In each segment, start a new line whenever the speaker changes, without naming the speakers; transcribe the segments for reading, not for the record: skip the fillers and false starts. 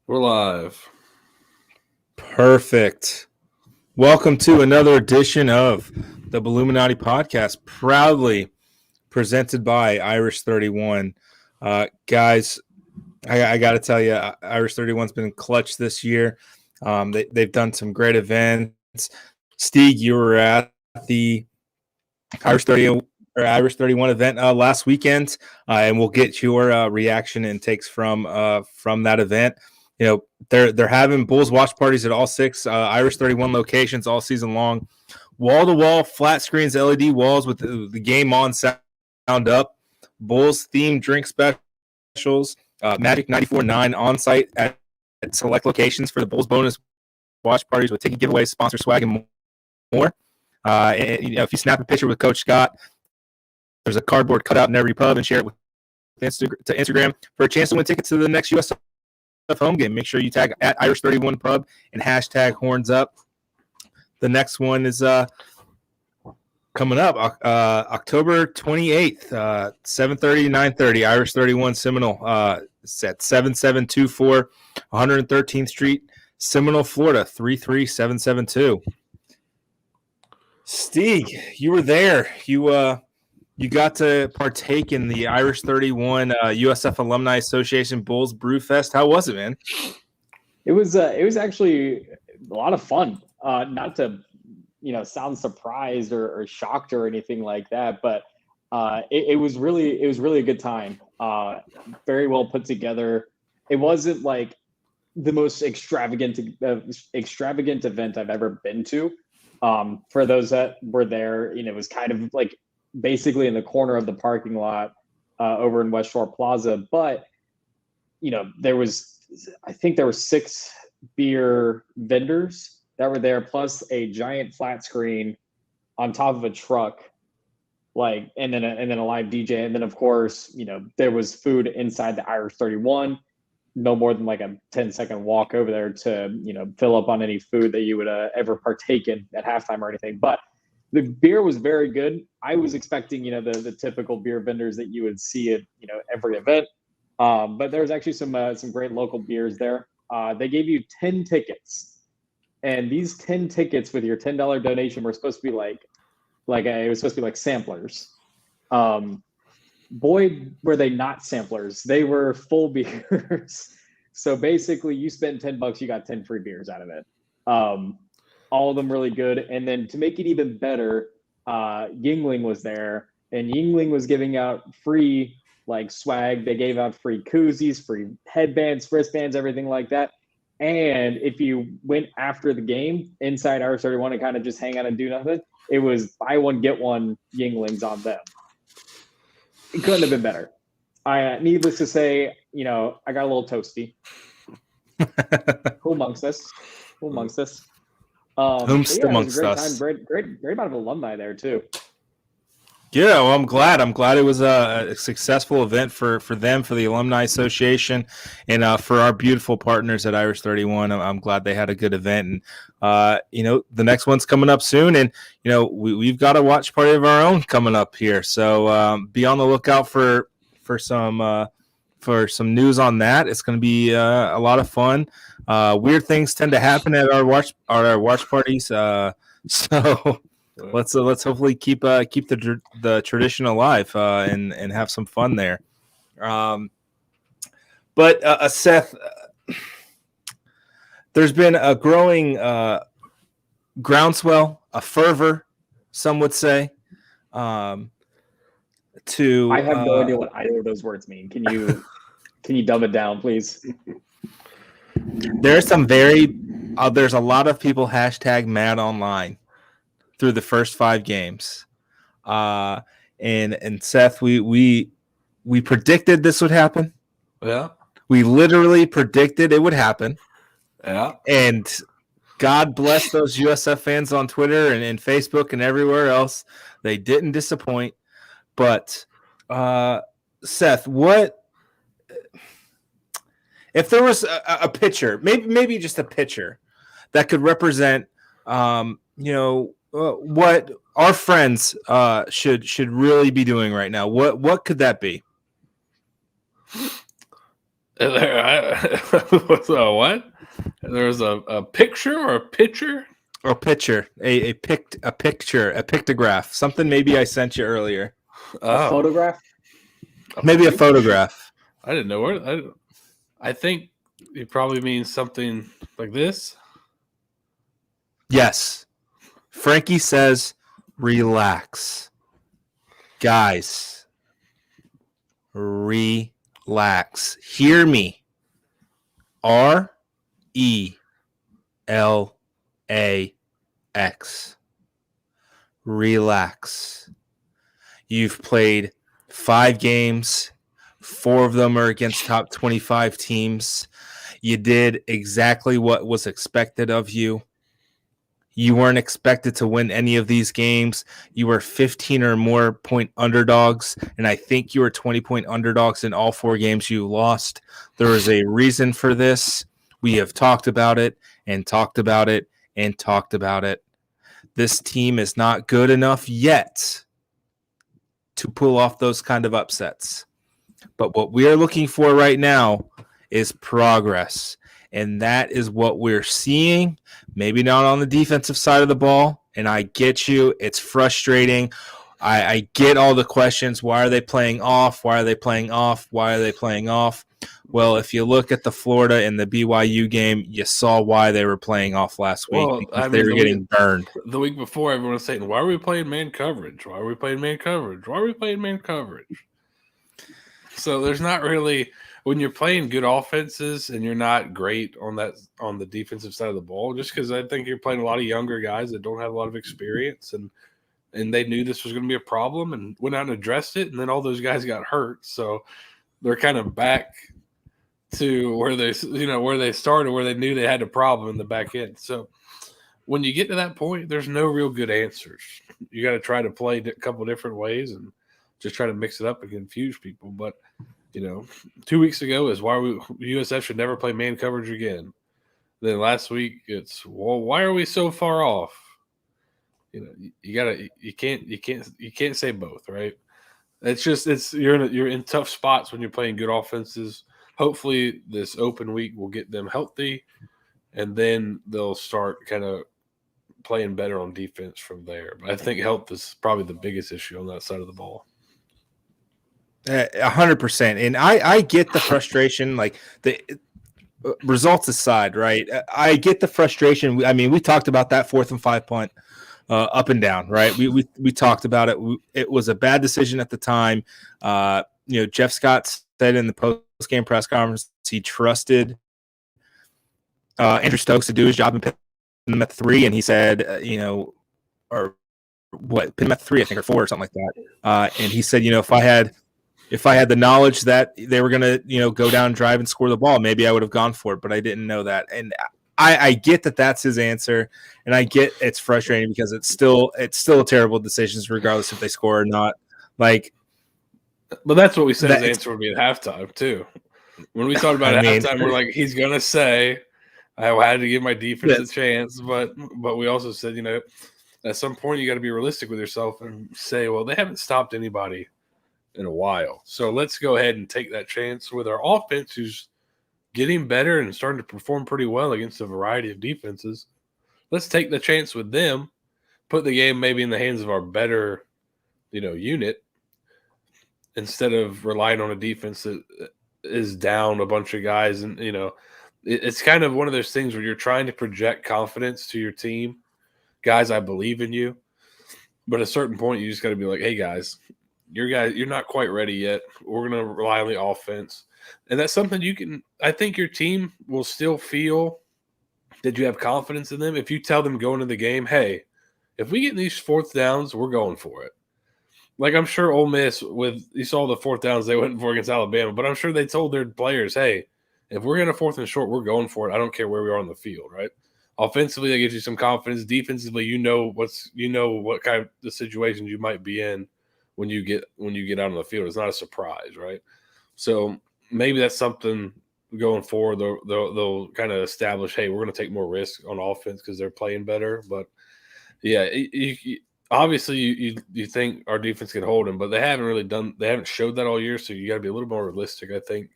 We're live.
Perfect. Welcome to another edition of the Bulluminati podcast, proudly presented by Irish 31. Guys, I got to tell you, Irish 31's been clutch this year. They've done some great events. Steeg, you were at the Irish 31 event last weekend, and we'll get your reaction and takes from that event. You know, they're having Bulls watch parties at all six Irish 31 locations all season long. Wall to wall, flat screens, LED walls with the game on, sound up. Bulls themed drink specials. Magic 94.9 on site at select locations for the Bulls bonus watch parties with ticket giveaways, sponsor swag, and more. And, if you snap a picture with Coach Scott, there's a cardboard cutout in every pub, and share it with to Instagram for a chance to win tickets to the next USF home game. Make sure you tag at Irish 31 Pub and hashtag horns up. The next one is coming up October 28th, 7:30 to 9:30. Irish 31 Seminole. It's at 7724 113th Street, Seminole, Florida 33772. Steeg, you were there. You got to partake in the Irish 31 USF Alumni Association Bulls Brew Fest. How was it, man?
It was actually a lot of fun. Not to sound surprised or shocked or anything like that, but it was really a good time. Very well put together. It wasn't like the most extravagant event I've ever been to. For those that were there, it was kind of like basically in the corner of the parking lot over in West Shore Plaza. But, I think there were 6 beer vendors that were there, plus a giant flat screen on top of a truck, and then a live DJ. And then, of course, there was food inside the Irish 31, no more than like a 10-second walk over there to, fill up on any food that you would ever partake in at halftime or anything. But the beer was very good. I was expecting, the typical beer vendors that you would see at, every event. But there was actually some great local beers there. They gave you 10 tickets, and these 10 tickets with your $10 donation were supposed to be it was supposed to be like samplers. Boy, were they not samplers. They were full beers. So basically you spent $10, you got 10 free beers out of it. All of them really good. And then to make it even better, Yingling was there, and Yingling was giving out free swag. They gave out free koozies, free headbands, wristbands, everything like that. And if you went after the game inside Irish 31 and kind of just hang out and do nothing, it was buy one, get one Yinglings on them. It couldn't have been better. Needless to say, I got a little toasty. Who amongst us?
Amongst
it was a great
us.
Time. Great amount of alumni there too.
Yeah, well, I'm glad it was a successful event for them, for the Alumni Association, and for our beautiful partners at Irish 31. I'm glad they had a good event, and the next one's coming up soon, and we've got a watch party of our own coming up here. So be on the lookout for some news on that. It's going to be a lot of fun. Weird things tend to happen at our watch parties, so. Let's hopefully keep the tradition alive and have some fun there. But Seth, there's been a growing groundswell, a fervor, some would say. I
have no idea what either of those words mean. Can you dumb it down, please?
There's a lot of people hashtag mad online through the first 5 games. And Seth, we predicted this would happen.
Yeah.
We literally predicted it would happen.
Yeah.
And God bless those USF fans on Twitter and Facebook and everywhere else. They didn't disappoint. But Seth, what if there was a pitcher, maybe just a pitcher that could represent what our friends should really be doing right now? What could that be?
So what? There's a picture or a picture?
Or picture, a pictograph, something maybe I sent you earlier.
A photograph?
Maybe a
picture?
photograph.
I didn't know where. I think it probably means something like this.
Yes. Frankie says, relax. Guys, relax. Hear me. RELAX. Relax. You've played 5 games. 4 of them are against top 25 teams. You did exactly what was expected of you. You weren't expected to win any of these games. You were 15 or more point underdogs, and I think you were 20-point underdogs in all 4 games you lost. There is a reason for this. We have talked about it and talked about it and talked about it. This team is not good enough yet to pull off those kind of upsets. But what we are looking for right now is progress. And that is what we're seeing. Maybe not on the defensive side of the ball. And I get you. It's frustrating. I get all the questions. Why are they playing off? Why are they playing off? Why are they playing off? Well, if you look at the Florida and the BYU game, you saw why they were playing off last week.
Well,
Because they were getting burned.
The week before, everyone was saying, "Why are we playing man coverage? Why are we playing man coverage? Why are we playing man coverage?" So there's not really, when you're playing good offenses and you're not great on the defensive side of the ball, just because I think you're playing a lot of younger guys that don't have a lot of experience, and they knew this was going to be a problem and went out and addressed it, and then all those guys got hurt, so they're kind of back to where they started, where they knew they had a problem in the back end. So when you get to that point, there's no real good answers. You got to try to play a couple different ways and just try to mix it up and confuse people. But 2 weeks ago is why USF should never play man coverage again. Then last week it's, well, why are we so far off? You can't say both, right? You're in tough spots when you're playing good offenses. Hopefully this open week will get them healthy, and then they'll start kind of playing better on defense from there. But I think health is probably the biggest issue on that side of the ball.
100%. And I get the frustration, like the results aside, right? I get the frustration. I mean, we talked about that 4th and 5 punt up and down, right? We talked about it. It was a bad decision at the time. Jeff Scott said in the post-game press conference he trusted Andrew Stokes to do his job and pin them at 3, and he said, or what, pin them at 3, I think, or 4 or something like that. And he said, if I had the knowledge that they were going to, go down, drive, and score the ball, maybe I would have gone for it, but I didn't know that. And I get that that's his answer, and I get it's frustrating because it's still a terrible decision regardless if they score or not. Like,
but that's what we said his answer would be at halftime too. When we talked about halftime, we're like, he's going to say, I had to give my defense a chance, but we also said, at some point you got to be realistic with yourself and say, well, they haven't stopped anybody in a while. So let's go ahead and take that chance with our offense, who's getting better and starting to perform pretty well against a variety of defenses. Let's take the chance with them, put the game maybe in the hands of our better, unit, instead of relying on a defense that is down a bunch of guys. And, it's kind of one of those things where you're trying to project confidence to your team. Guys, I believe in you. But at a certain point, you just got to be like, hey, guys, you're not quite ready yet. We're going to rely on the offense. And that's something I think your team will still feel that you have confidence in them if you tell them going into the game, hey, if we get in these 4th downs, we're going for it. Like, I'm sure Ole Miss, you saw the 4th downs they went for against Alabama, but I'm sure they told their players, hey, if we're in a 4th and short, we're going for it. I don't care where we are on the field, right? Offensively, that gives you some confidence. Defensively, what kind of the situations you might be in when you get out on the field. It's not a surprise, right? So maybe that's something going forward. They'll kind of establish, hey, we're going to take more risk on offense because they're playing better. But yeah, obviously you think our defense can hold them, but they haven't showed that all year. So you got to be a little more realistic, I think.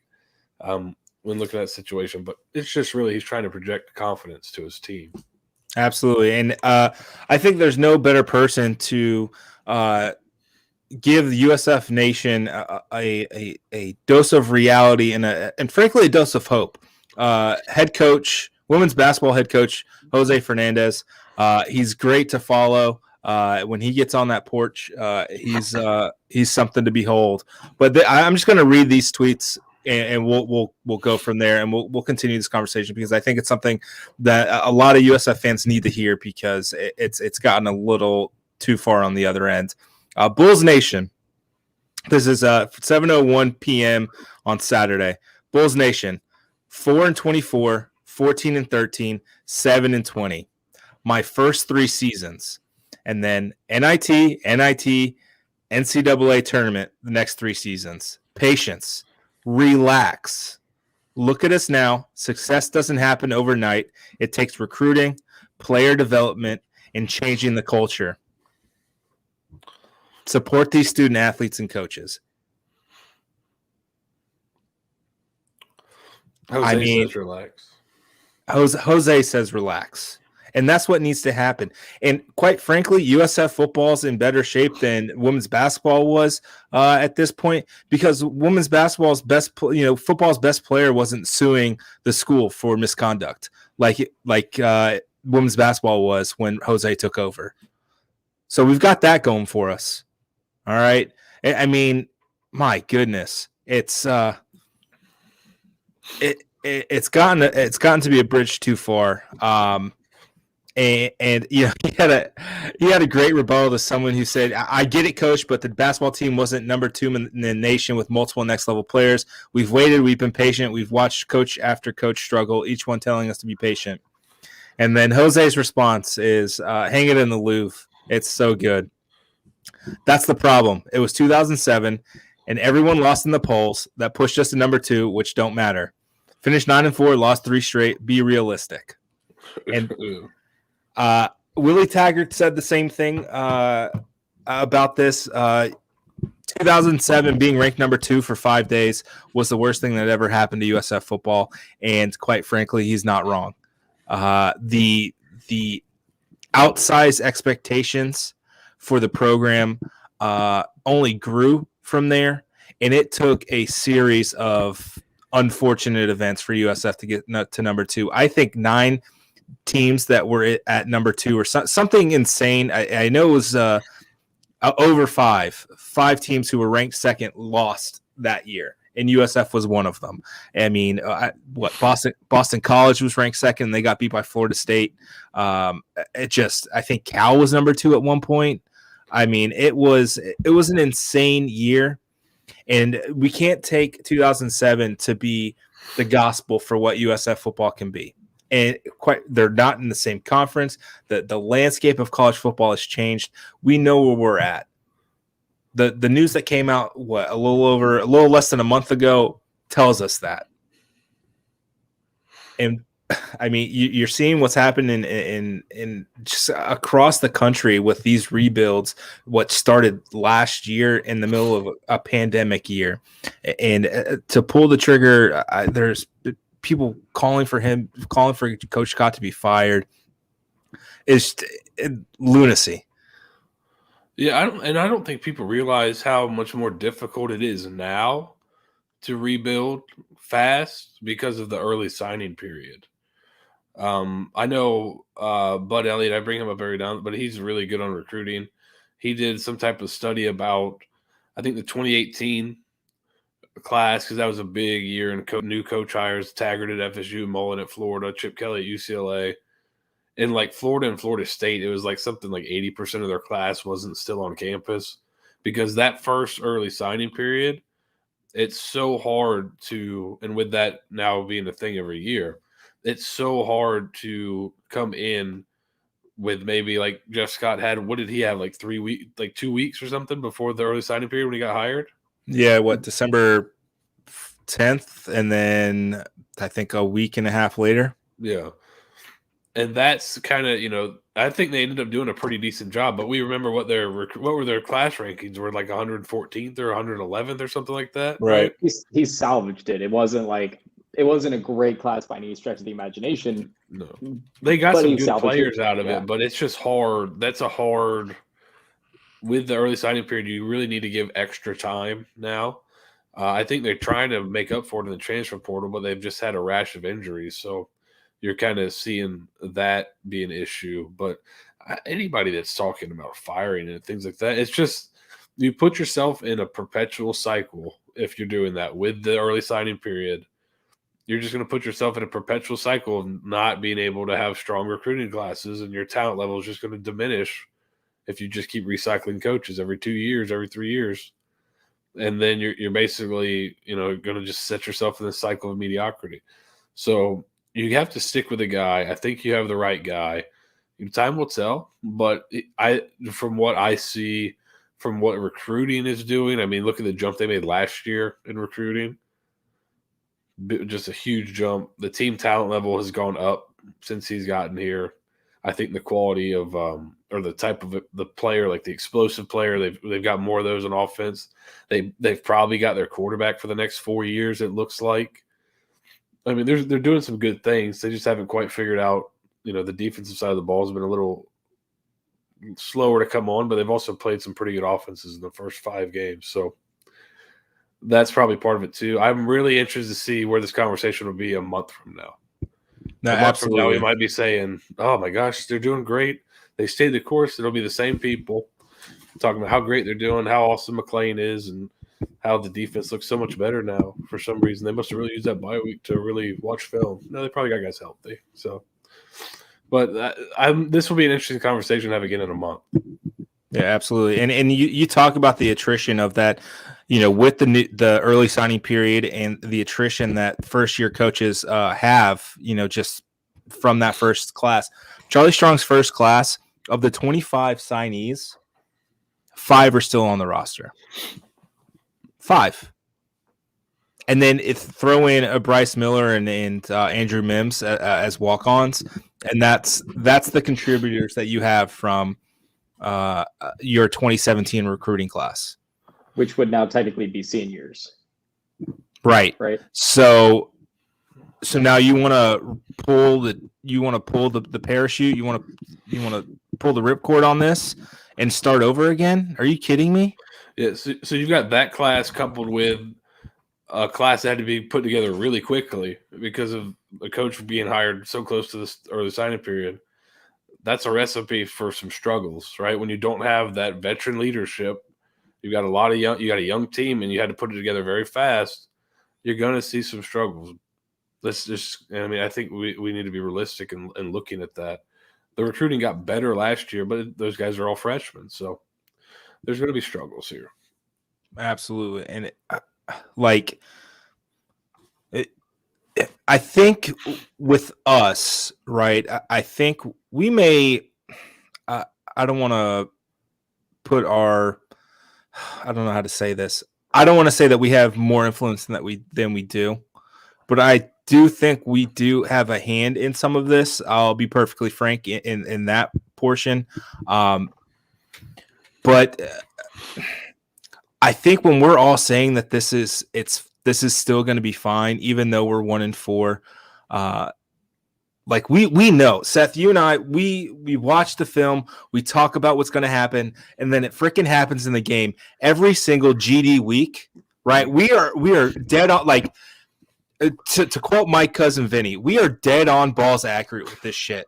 when looking at that situation. But it's just really he's trying to project confidence to his team.
Absolutely, and I think there's no better person to give the USF Nation a dose of reality and frankly a dose of hope. Head coach, women's basketball head coach Jose Fernandez. He's great to follow. When he gets on that porch, he's something to behold. But I'm just going to read these tweets, and we'll go from there, and we'll continue this conversation because I think it's something that a lot of USF fans need to hear because it's gotten a little too far on the other end. Bulls Nation. This is 7:01 p.m. on Saturday. Bulls Nation, 4-24, 14-13, 7-20. My first 3 seasons, and then NIT, NCAA tournament the next 3 seasons. Patience, relax. Look at us now. Success doesn't happen overnight. It takes recruiting, player development, and changing the culture. Support these student athletes and coaches.
Jose says relax.
Jose says relax. And that's what needs to happen. And quite frankly, USF football is in better shape than women's basketball was at this point because women's basketball's football's best player wasn't suing the school for misconduct like women's basketball was when Jose took over. So we've got that going for us. All right. I mean, my goodness, it's gotten to be a bridge too far. And you know, he had a great rebuttal to someone who said, "I get it, coach, but the basketball team wasn't number 2 in the nation with multiple next level players. We've waited, we've been patient, we've watched coach after coach struggle, each one telling us to be patient." And then Jose's response is, "Hang it in the Louvre. It's so good." That's the problem. It was 2007, and everyone lost in the polls. That pushed us to number 2, which don't matter. Finished 9-4, lost 3 straight. Be realistic. And Willie Taggart said the same thing about this. 2007 being ranked number 2 for 5 days was the worst thing that ever happened to USF football, and quite frankly, he's not wrong. The outsized expectations for the program only grew from there, and it took a series of unfortunate events for USF to get to number 2. I think 9 teams that were at number 2 or something insane. I know it was over 5 teams who were ranked second lost that year, and USF was one of them. I mean, Boston College was ranked second, and they got beat by Florida State. I think Cal was number 2 at one point. I mean, it was an insane year, and we can't take 2007 to be the gospel for what USF football can be. And they're not in the same conference. The landscape of college football has changed. We know where we're at. The news that came out a little less than a month ago tells us that. And I mean, you're seeing what's happening in just across the country with these rebuilds. What started last year in the middle of a pandemic year, and to pull the trigger, there's people calling for Coach Scott to be fired. Is lunacy.
Yeah, I don't think people realize how much more difficult it is now to rebuild fast because of the early signing period. I know Bud Elliott, I bring him up every now and then, but he's really good on recruiting. He did some type of study about, I think, the 2018 class, because that was a big year in new coach hires. Taggart at FSU, Mullen at Florida, Chip Kelly at UCLA. In like Florida and Florida State, it was like something like 80% of their class wasn't still on campus, because that first early signing period, it's so hard to, and with that now being a thing every year, it's so hard to come in with maybe like Jeff Scott had. What did he have, like 3 weeks, like 2 weeks or something before the early signing period when he got hired?
Yeah, December 10th, and then I think a week and a half later.
Yeah. And that's kind of, I think they ended up doing a pretty decent job. But we remember what were their class rankings were, like 114th or 111th or something like that.
Right.
He salvaged it. It wasn't like it wasn't a great class by any stretch of the imagination.
No, they got some good players out of it, but it's just hard. That's a hard. With the early signing period, you really need to give extra time now. I think they're trying to make up for it in the transfer portal, but they've just had a rash of injuries. So you're kind of seeing that be an issue. But anybody that's talking about firing and things like that, it's just you put yourself in a perpetual cycle if you're doing that with the early signing period. You're just going to put yourself in a perpetual cycle of not being able to have strong recruiting classes, and your talent level is just going to diminish if you just keep recycling coaches every 2 years, every 3 years. And then you're basically, going to just set yourself in this cycle of mediocrity. So you have to stick with a guy. I think you have the right guy. Time will tell, but from what I see, from what recruiting is doing, I mean, look at the jump they made last year in recruiting. Just a huge jump. The team talent level has gone up since he's gotten here. I think the quality of or the type of the player, like the explosive player, they've got more of those on offense. They've probably got their quarterback for the next 4 years. It looks like. I mean, they're doing some good things. They just haven't quite figured out. The defensive side of the ball has been a little slower to come on, but they've also played some pretty good offenses in the first 5 games. So that's probably part of it too. I'm really interested to see where this conversation will be a month from now.
No,
a month
absolutely.
from now, we might be saying, "Oh my gosh, they're doing great. They stayed the course." It'll be the same people talking about how great they're doing, how awesome McClain is, and how the defense looks so much better now. For some reason, they must have really used that bye week to really watch film. No, they probably got guys healthy. So, but this will be an interesting conversation to have again in a month.
Yeah, absolutely. And you talk about the attrition of that, with the early signing period and the attrition that first year coaches have, just from that first class. Charlie Strong's first class, of the 25 signees, 5 are still on the roster. 5. And then throw in a Bryce Miller and Andrew Mims as walk-ons, and that's the contributors that you have from your 2017 recruiting class,
which would now technically be seniors.
Right. So now you want to pull the parachute. You want to pull the ripcord on this and start over again. Are you kidding me?
Yeah. So you've got that class coupled with a class that had to be put together really quickly because of a coach being hired so close to this early signing period. That's a recipe for some struggles, right? When you don't have that veteran leadership, you got a young team, and you had to put it together very fast. You're going to see some struggles. I think we need to be realistic and looking at that. The recruiting got better last year, but those guys are all freshmen, so there's going to be struggles here.
Absolutely, and I think with us, right? I think we may. I don't want to put our. I don't know how to say this. I don't want to say that we have more influence than we do, but I do think we do have a hand in some of this. I'll be perfectly frank in that portion, but I think when we're all saying that this is still going to be fine, even though we're 1-4. We know, Seth, you and I, we watch the film, we talk about what's going to happen, and then it freaking happens in the game every single GD week, right? We are dead on, to quote my cousin Vinny, we are dead on balls accurate with this shit.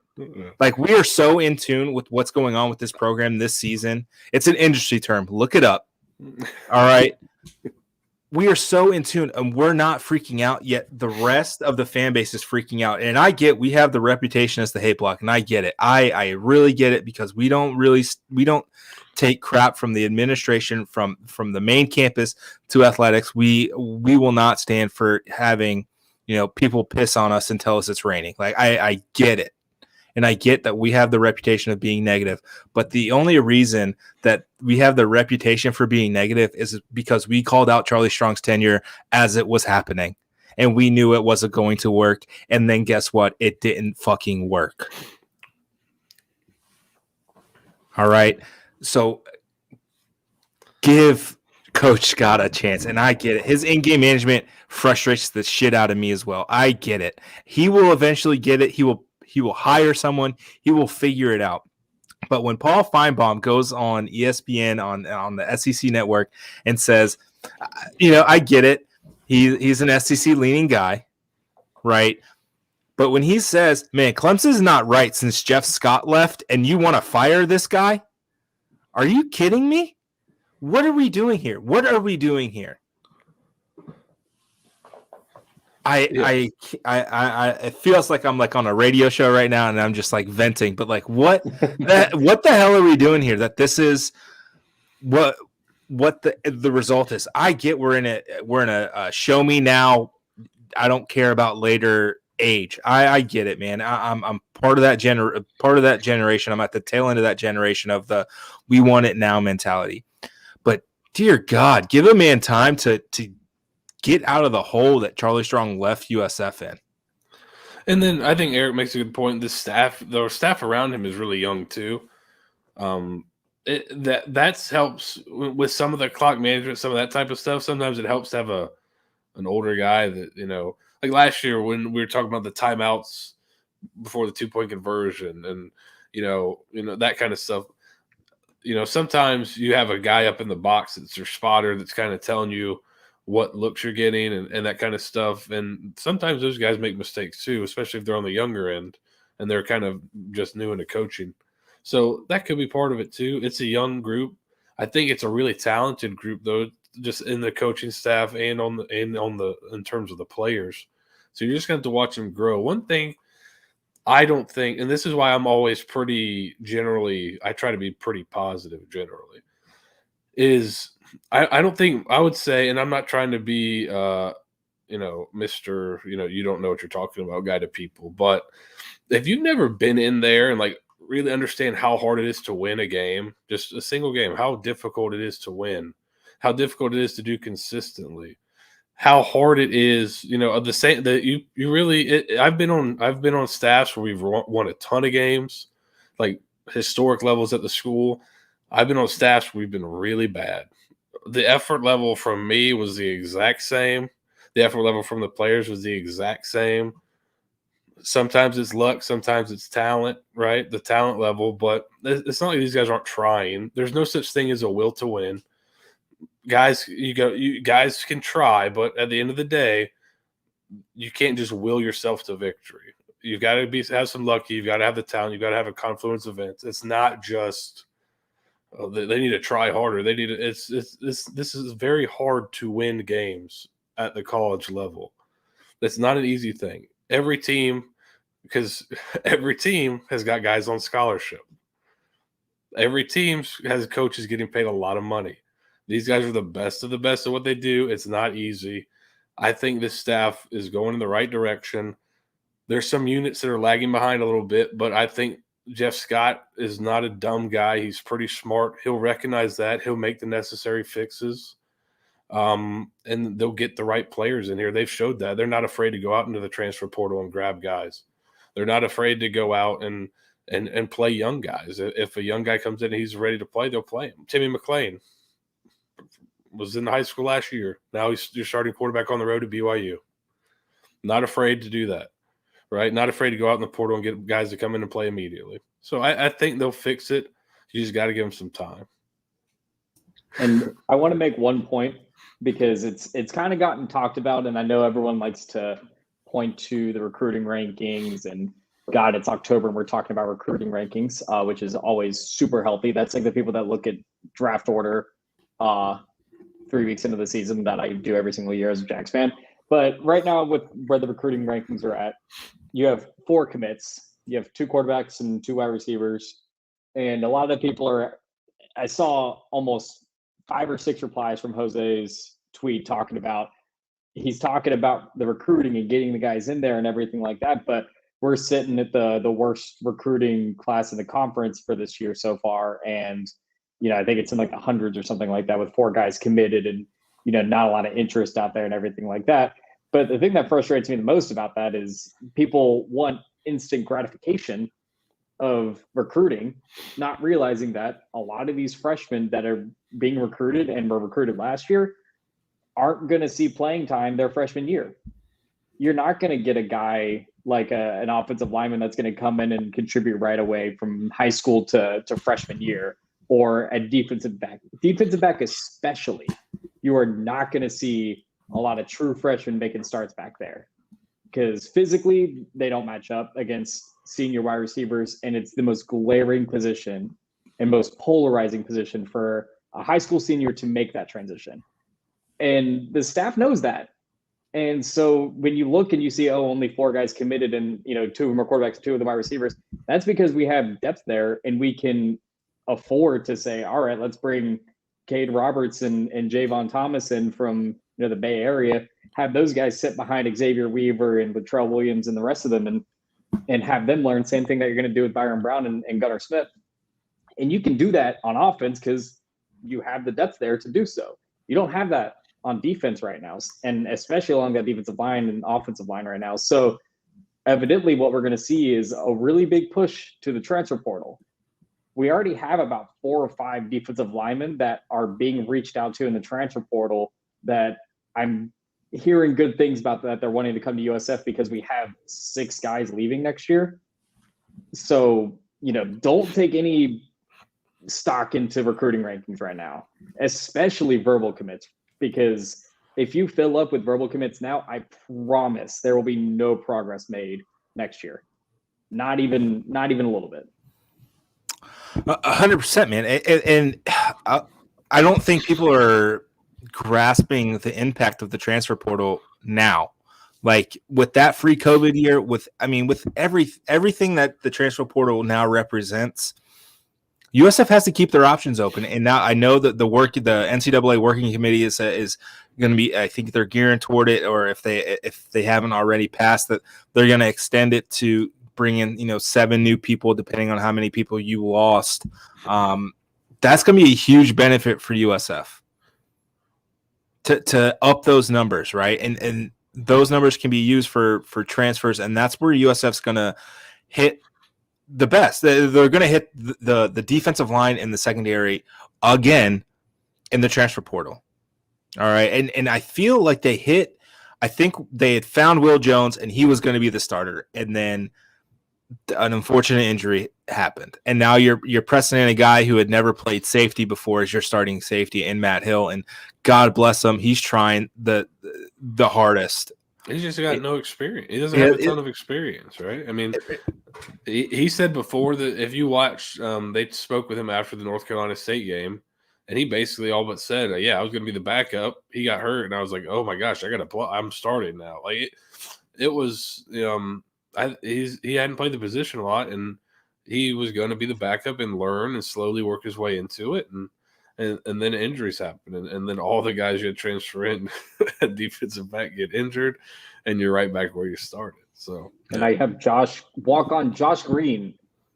Like, we are so in tune with what's going on with this program this season. It's an industry term. Look it up. All right. We are so in tune, and we're not freaking out yet. The rest of the fan base is freaking out. And we have the reputation as the hate block, and I get it. I really get it, because we don't take crap from the administration, from the main campus to athletics. We will not stand for having, people piss on us and tell us it's raining. I get it. And I get that we have the reputation of being negative, but the only reason that we have the reputation for being negative is because we called out Charlie Strong's tenure as it was happening, and we knew it wasn't going to work. And then guess what? It didn't fucking work. All right. So give coach got a chance, and I get it. His in-game management frustrates the shit out of me as well. I get it. He will eventually get it. He will hire someone. He will figure it out. But when Paul Feinbaum goes on ESPN on the SEC network and says, I get it. He's an SEC leaning guy, right? But when he says, man, Clemson's not right since Jeff Scott left, and you want to fire this guy? Are you kidding me? What are we doing here? It feels like I'm like on a radio show right now, and I'm just like venting. But like, what the hell are we doing here? That this is what the result is. I get we're in a show me now, I don't care about later age. I get it, man. I'm part of that generation. I'm at the tail end of that generation of the we want it now mentality. But dear God, give a man time to get out of the hole that Charlie Strong left USF in.
And then I think Eric makes a good point. The staff around him is really young too. That helps with some of the clock management, some of that type of stuff. Sometimes it helps to have an older guy that, like last year when we were talking about the timeouts before the 2-point conversion and, that kind of stuff. Sometimes you have a guy up in the box that's your spotter that's kind of telling you what looks you're getting and that kind of stuff. And sometimes those guys make mistakes too, especially if they're on the younger end and they're kind of just new into coaching. So that could be part of it too. It's a young group. I think it's a really talented group though, just in the coaching staff and in terms of the players. So you're just going to have to watch them grow. One thing I don't think, and this is why I'm always I try to be pretty positive generally, is I don't think I would say, and I'm not trying to be, Mr., you don't know what you're talking about guy to people, but if you've never been in there and like really understand how hard it is to win a game, just a single game, how difficult it is to win, how difficult it is to do consistently, how hard it is, the same that you really. I've been on staffs where we've won a ton of games, like historic levels at the school. I've been on staffs where we've been really bad. The effort level from me was the exact same. The effort level from the players was the exact same. Sometimes it's luck, sometimes it's talent, right? The talent level, but it's not like these guys aren't trying. There's no such thing as a will to win. Guys, you guys can try, but at the end of the day, you can't just will yourself to victory. You've got to have some luck. You've got to have the talent. You've got to have a confluence of events. It's not just they need to try harder. They need to. This is very hard to win games at the college level. That's not an easy thing. Every team has got guys on scholarship. Every team has coaches getting paid a lot of money. These guys are the best of what they do. It's not easy. I think this staff is going in the right direction. There's some units that are lagging behind a little bit, but I think Jeff Scott is not a dumb guy. He's pretty smart. He'll recognize that. He'll make the necessary fixes. And they'll get the right players in here. They've showed that. They're not afraid to go out into the transfer portal and grab guys. They're not afraid to go out and play young guys. If a young guy comes in and he's ready to play, they'll play him. Timmy McClain was in high school last year. Now he's your starting quarterback on the road to BYU. Not afraid to do that, right? Not afraid to go out in the portal and get guys to come in and play immediately. So I think they'll fix it. You just got to give them some time.
And I want to make one point because it's kind of gotten talked about, and I know everyone likes to point to the recruiting rankings and God, it's October and we're talking about recruiting rankings, which is always super healthy. That's like the people that look at draft order 3 weeks into the season that I do every single year as a Jags fan. But right now with where the recruiting rankings are at, you have 4 commits. You have 2 quarterbacks and 2 wide receivers. And a lot of the people I saw almost 5 or 6 replies from Jose's tweet he's talking about the recruiting and getting the guys in there and everything like that. But we're sitting at the worst recruiting class in the conference for this year so far. And, I think it's in like the hundreds or something like that with 4 guys committed and, not a lot of interest out there and everything like that. But the thing that frustrates me the most about that is people want instant gratification of recruiting, not realizing that a lot of these freshmen that are being recruited and were recruited last year aren't going to see playing time their freshman year. You're not going to get a guy like an offensive lineman that's going to come in and contribute right away from high school to freshman year, or a defensive back. Defensive back especially, you are not going to see a lot of true freshmen making starts back there because physically they don't match up against senior wide receivers, and it's the most glaring position and most polarizing position for a high school senior to make that transition. And the staff knows that. And so when you look and you see, only 4 guys committed and, 2 of them are quarterbacks, 2 of them are wide receivers, that's because we have depth there and we can afford to say, all right, let's bring Cade Roberts and Javon Thomas in from the Bay Area, have those guys sit behind Xavier Weaver and Latrell Williams and the rest of them and have them learn same thing that you're going to do with Byron Brown and Gunnar Smith. And you can do that on offense because you have the depth there to do so. You don't have that on defense right now, and especially along that defensive line and offensive line right now. So evidently what we're going to see is a really big push to the transfer portal. We already have about 4 or 5 defensive linemen that are being reached out to in the transfer portal that I'm hearing good things about, that they're wanting to come to USF because we have 6 guys leaving next year. So, don't take any stock into recruiting rankings right now, especially verbal commits, because if you fill up with verbal commits now, I promise there will be no progress made next year. Not even a little bit.
100%, man. And I don't think people are grasping the impact of the transfer portal now. Like with that free COVID year, with everything that the transfer portal now represents, USF has to keep their options open. And now I know that the NCAA working committee is going to be, I think they're gearing toward it, or if they haven't already passed that, they're going to extend it to bring in, 7 new people, depending on how many people you lost. That's going to be a huge benefit for USF to up those numbers, right? And those numbers can be used for transfers, and that's where USF's going to hit the best. They're going to hit the defensive line in the secondary again in the transfer portal. All right. And I feel like I think they had found Will Jones and he was going to be the starter. And then an unfortunate injury happened. And now you're pressing in a guy who had never played safety before as your starting safety in Matt Hill. And God bless him, he's trying the hardest.
He's just got no experience. He doesn't have a ton of experience, right? I mean, he said before that if you watch, they spoke with him after the North Carolina State game, and he basically all but said, I was going to be the backup. He got hurt, and I was like, oh, my gosh, I'm starting now. Like, it was he hadn't played the position a lot, and he was going to be the backup and learn and slowly work his way into it. And then injuries happen, and then all the guys you had transfer in at defensive back get injured, and you're right back where you started. So,
and I have Josh Green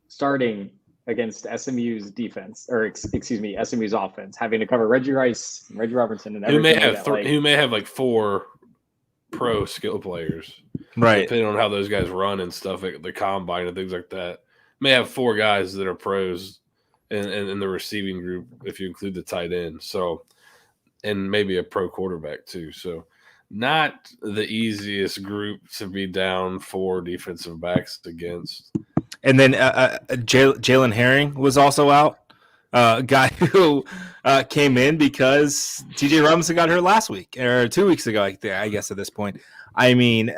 starting against SMU's defense, or SMU's offense, having to cover Reggie Rice, Reggie Robertson, and everything.
Who may have like 4 pro skill players,
right?
Depending on how those guys run and stuff, like the combine and things like that. May have 4 guys that are pros. And in the receiving group, if you include the tight end, so, and maybe a pro quarterback too. So, not the easiest group to be down 4 defensive backs against.
And then Jalen Herring was also out, a guy who came in because TJ Robinson got hurt last week or 2 weeks ago. I guess at this point, I mean.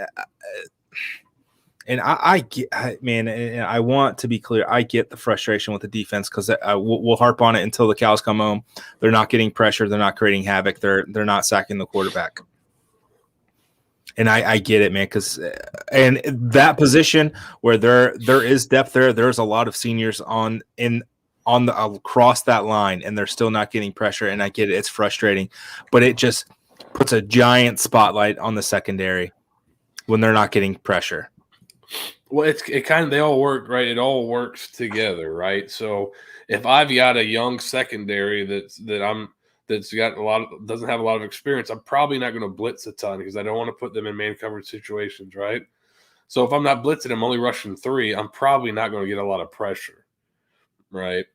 And I want to be clear. I get the frustration with the defense because we'll harp on it until the cows come home. They're not getting pressure. They're not creating havoc. They're not sacking the quarterback. And I get it, man. And that position where there is depth there's a lot of seniors across that line, and they're still not getting pressure. And I get it. It's frustrating, but it just puts a giant spotlight on the secondary when they're not getting pressure.
Well, they all work, right? It all works together, right? So if I've got a young secondary doesn't have a lot of experience, I'm probably not going to blitz a ton because I don't want to put them in man coverage situations, right? So if I'm not blitzing, I'm only rushing 3, I'm probably not going to get a lot of pressure, right?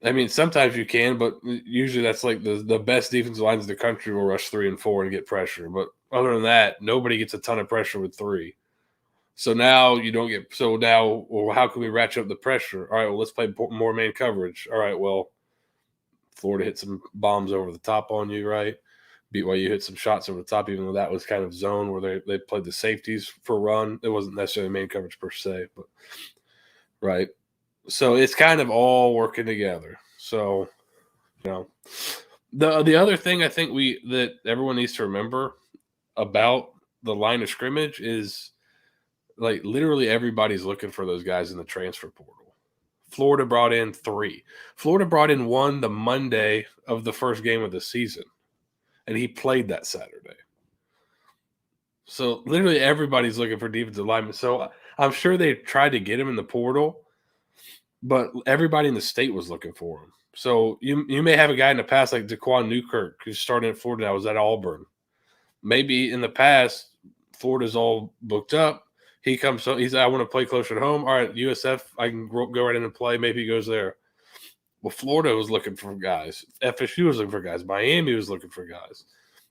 I mean, sometimes you can, but usually that's like the best defensive lines in the country will rush 3 and 4 and get pressure. But other than that, nobody gets a ton of pressure with 3. So now you don't get – so now, well, how can we ratchet up the pressure? All right, well, let's play more man coverage. All right, well, Florida hit some bombs over the top on you, right? BYU hit some shots over the top, even though that was kind of zone where they played the safeties for run. It wasn't necessarily man coverage per se, but right. So it's kind of all working together. So, the other thing I think that everyone needs to remember about the line of scrimmage is like literally everybody's looking for those guys in the transfer portal. Florida brought in 3. Florida brought in 1 the Monday of the first game of the season, and he played that Saturday. So literally everybody's looking for defensive linemen. So I'm sure they tried to get him in the portal, but everybody in the state was looking for him. So you may have a guy in the past like Daquan Newkirk who's starting at Florida now, was at Auburn. Maybe in the past, Florida's all booked up. He comes, so he's, I want to play closer to home. All right, USF, I can go right in and play. Maybe he goes there. Well, Florida was looking for guys. FSU was looking for guys. Miami was looking for guys.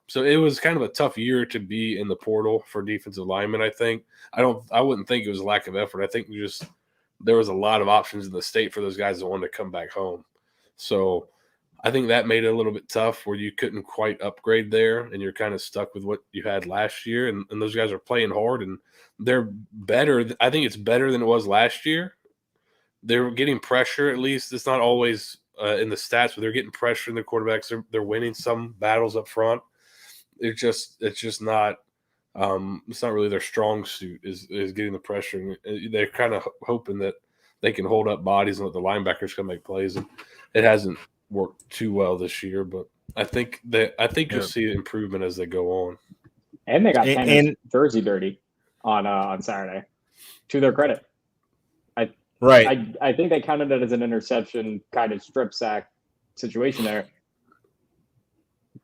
So it was kind of a tough year to be in the portal for defensive linemen, I think. I wouldn't think it was a lack of effort. I think there was a lot of options in the state for those guys that wanted to come back home. So I think that made it a little bit tough where you couldn't quite upgrade there and you're kind of stuck with what you had last year. And those guys are playing hard and they're better. I think it's better than it was last year. They're getting pressure, at least. It's not always in the stats, but they're getting pressure in the quarterbacks. They're winning some battles up front. It's just not it's not really their strong suit is getting the pressure. They're kind of hoping that they can hold up bodies and let the linebackers come make plays. And it hasn't worked too well this year, but I think you'll see improvement as they go on.
And they got Tanner's jersey dirty on Saturday, to their credit. I think they counted it as an interception, kind of strip sack situation there.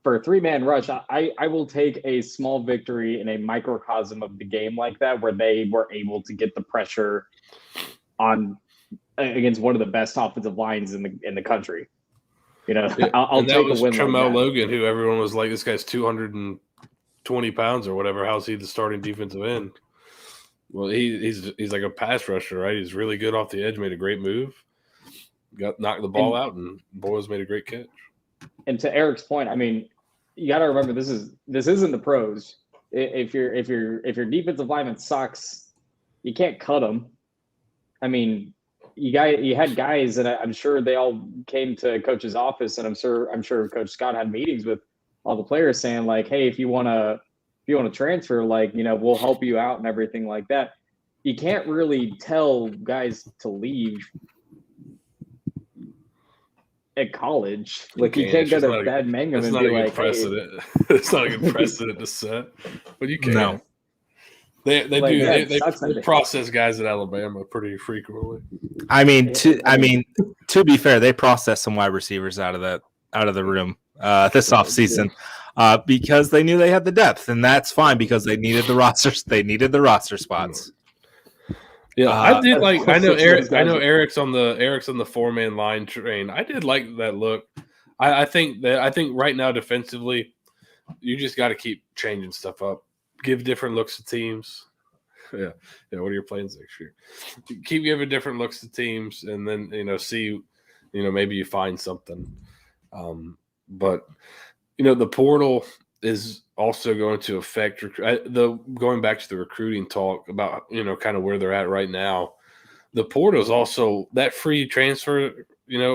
For a 3-man rush, I will take a small victory in a microcosm of the game like that, where they were able to get the pressure on against one of the best offensive lines in the country. I'll take a win.
Tramel
like
Logan, who everyone was like, this guy's 220 pounds or whatever. How's he the starting defensive end? Well, he's like a pass rusher, right? He's really good off the edge. Made a great move, knocked the ball out, and Boyles made a great catch.
And to Eric's point, I mean, you got to remember this isn't the pros. If your defensive lineman sucks, you can't cut them. I mean, you had guys, and I'm sure they all came to Coach's office, and I'm sure Coach Scott had meetings with all the players saying like, hey, if you want to transfer, like, we'll help you out and everything like that. You can't really tell guys to leave at college. Like, you can't go to Bad Mangum and be like,
precedent. Hey. It's not a good precedent to set, but you can.
No.
They process guys at Alabama pretty frequently.
I mean, to be fair, they processed some wide receivers out of the room this offseason because they knew they had the depth, and that's fine because they needed the rosters. They needed the roster spots.
Yeah, I did like. I know Eric's on the 4-man line train. I did like that look. I think right now defensively, you just got to keep changing stuff up. Give different looks to teams. Yeah. What are your plans next year? Keep giving different looks to teams, and then see, maybe you find something. But the portal is also going to affect going back to the recruiting talk about kind of where they're at right now. The portal is also that free transfer,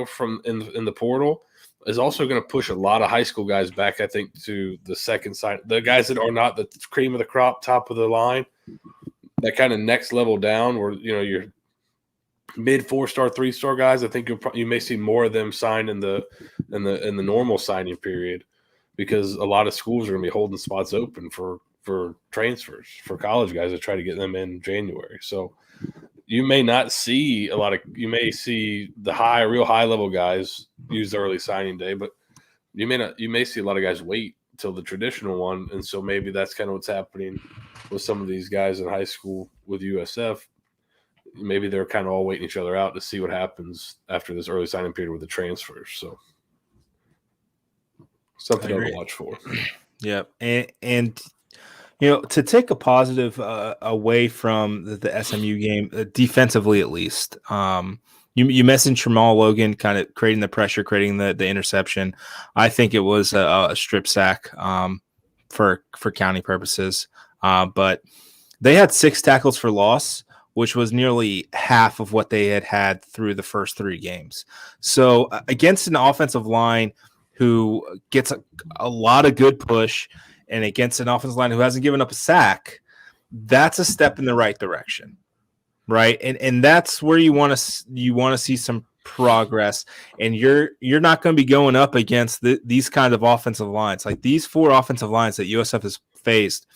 from in the portal is also going to push a lot of high school guys back, I think, to the second side. The guys that are not the cream of the crop, top of the line, that kind of next level down where, your mid 4-star, 3-star guys. I think you may see more of them sign in the normal signing period because a lot of schools are going to be holding spots open for transfers for college guys to try to get them in January. So you may not see you may see the real high level guys use the early signing day, but you may see a lot of guys wait till the traditional one. And so maybe that's kind of what's happening with some of these guys in high school with USF. maybe they're kind of all waiting each other out to see what happens after this early signing period with the transfers. So something to watch for.
Yep. And to take a positive away from the SMU game, defensively at least, you mentioned Tramal Logan kind of creating the pressure, creating the interception. I think it was a strip sack for county purposes. But they had 6 tackles for loss, which was nearly half of what they had through the first 3 games. So against an offensive line who gets a lot of good push, and against an offensive line who hasn't given up a sack, that's a step in the right direction, right? And that's where you want to see some progress. And you're not going to be going up against these kind of offensive lines. Like these 4 offensive lines that USF has faced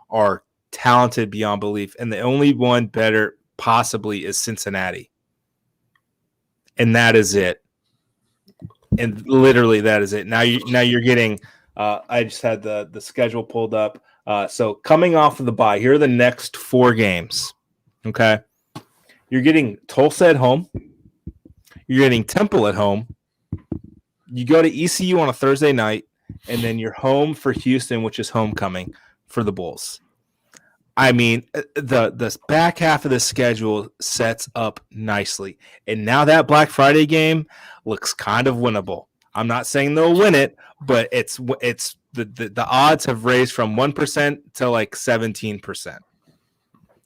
are talented beyond belief, and the only one better possibly is Cincinnati, and that is it. And literally, that is it. Now you're getting. I just had the schedule pulled up. So coming off of the bye, here are the next 4 games. Okay, you're getting Tulsa at home. You're getting Temple at home. You go to ECU on a Thursday night, and then you're home for Houston, which is homecoming for the Bulls. I mean, the back half of the schedule sets up nicely. And now that Black Friday game looks kind of winnable. I'm not saying they'll win it, but it's the odds have raised from 1% to like 17%.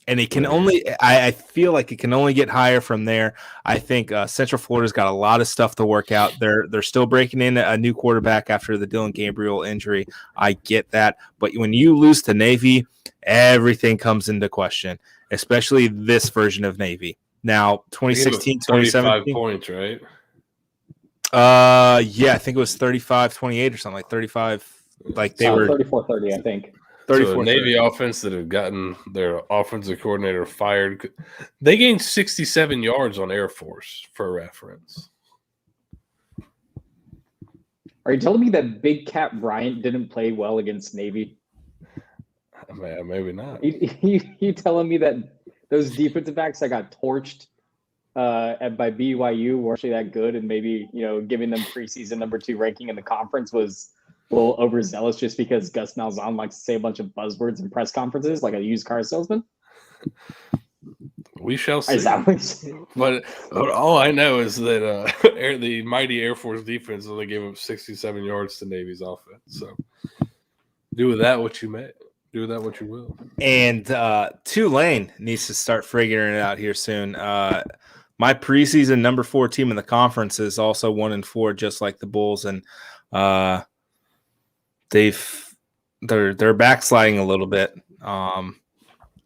And it can only I feel like it can only get higher from there. I think Central Florida's got a lot of stuff to work out. They're still breaking in a new quarterback after the Dylan Gabriel injury. I get that. But when you lose to Navy, everything comes into question, especially this version of Navy. Now, 2016, 2017
points, right?
Yeah, I think it was 35-28 or something, like 35. Like they were
34-30, I think.
34. So Navy offense that have gotten their offensive coordinator fired. They gained 67 yards on Air Force, for reference.
Are you telling me that Big Cat Bryant didn't play well against Navy?
Maybe not.
You telling me that those defensive backs that got torched by BYU were actually that good, and maybe giving them preseason number 2 ranking in the conference was a little overzealous just because Gus Malzahn likes to say a bunch of buzzwords in press conferences like a used car salesman?
We shall see. But all I know is that the mighty Air Force defense only gave up 67 yards to Navy's offense. So do with that what you may. Do with that what you will.
And Tulane needs to start figuring it out here soon. My preseason number 4 team in the conference is also 1-4, just like the Bulls, and they're backsliding a little bit.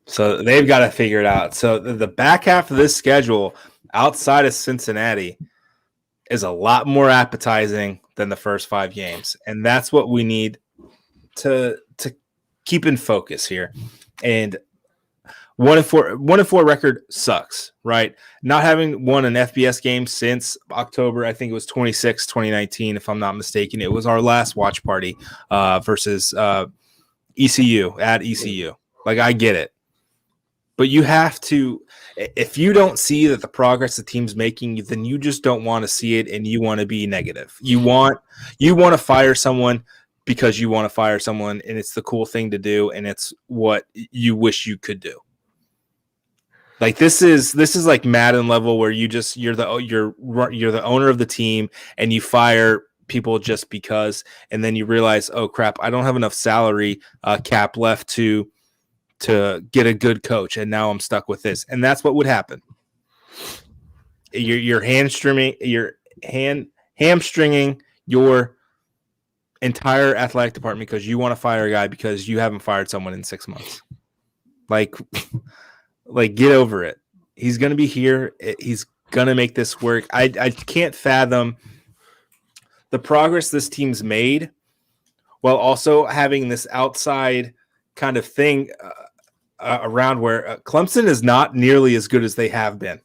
So they've got to figure it out. So the back half of this schedule outside of Cincinnati is a lot more appetizing than the first 5 games. And that's what we need to keep in focus here. And 1-4 record sucks, right? Not having won an FBS game since October, I think it was 2019, if I'm not mistaken. It was our last watch party versus ECU at ECU. Like, I get it. But you have to, if you don't see that the progress the team's making, then you just don't want to see it, and you want to be negative. You want to fire someone because you want to fire someone, and it's the cool thing to do, and it's what you wish you could do. Like this is like Madden level where you're the owner of the team and you fire people just because, and then you realize, oh crap, I don't have enough salary cap left to get a good coach, and now I'm stuck with this. And that's what would happen. You're hamstringing your entire athletic department because you want to fire a guy because you haven't fired someone in 6 months. Like get over it. He's going to be here. He's going to make this work. I can't fathom the progress this team's made while also having this outside kind of thing around where Clemson is not nearly as good as they have been.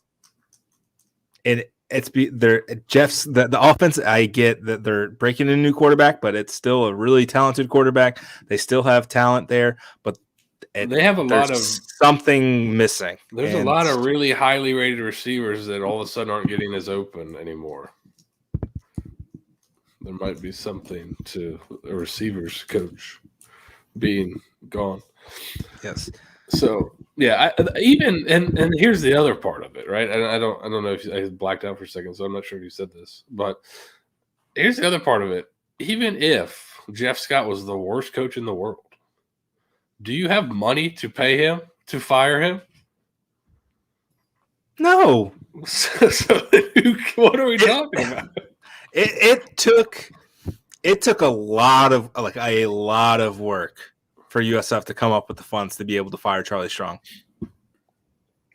And the offense, I get that they're breaking in a new quarterback, but it's still a really talented quarterback. They still have talent there, but
they have a lot of
something missing.
There's a lot of really highly rated receivers that all of a sudden aren't getting as open anymore. There might be something to a receivers coach being gone.
Yes.
So yeah, and here's the other part of it, right? I don't know if I blacked out for a second, so I'm not sure if you said this, but here's the other part of it. Even if Jeff Scott was the worst coach in the world, do you have money to pay him to fire him?
No.
So what are we talking about?
It took a lot of work for USF to come up with the funds to be able to fire Charlie Strong.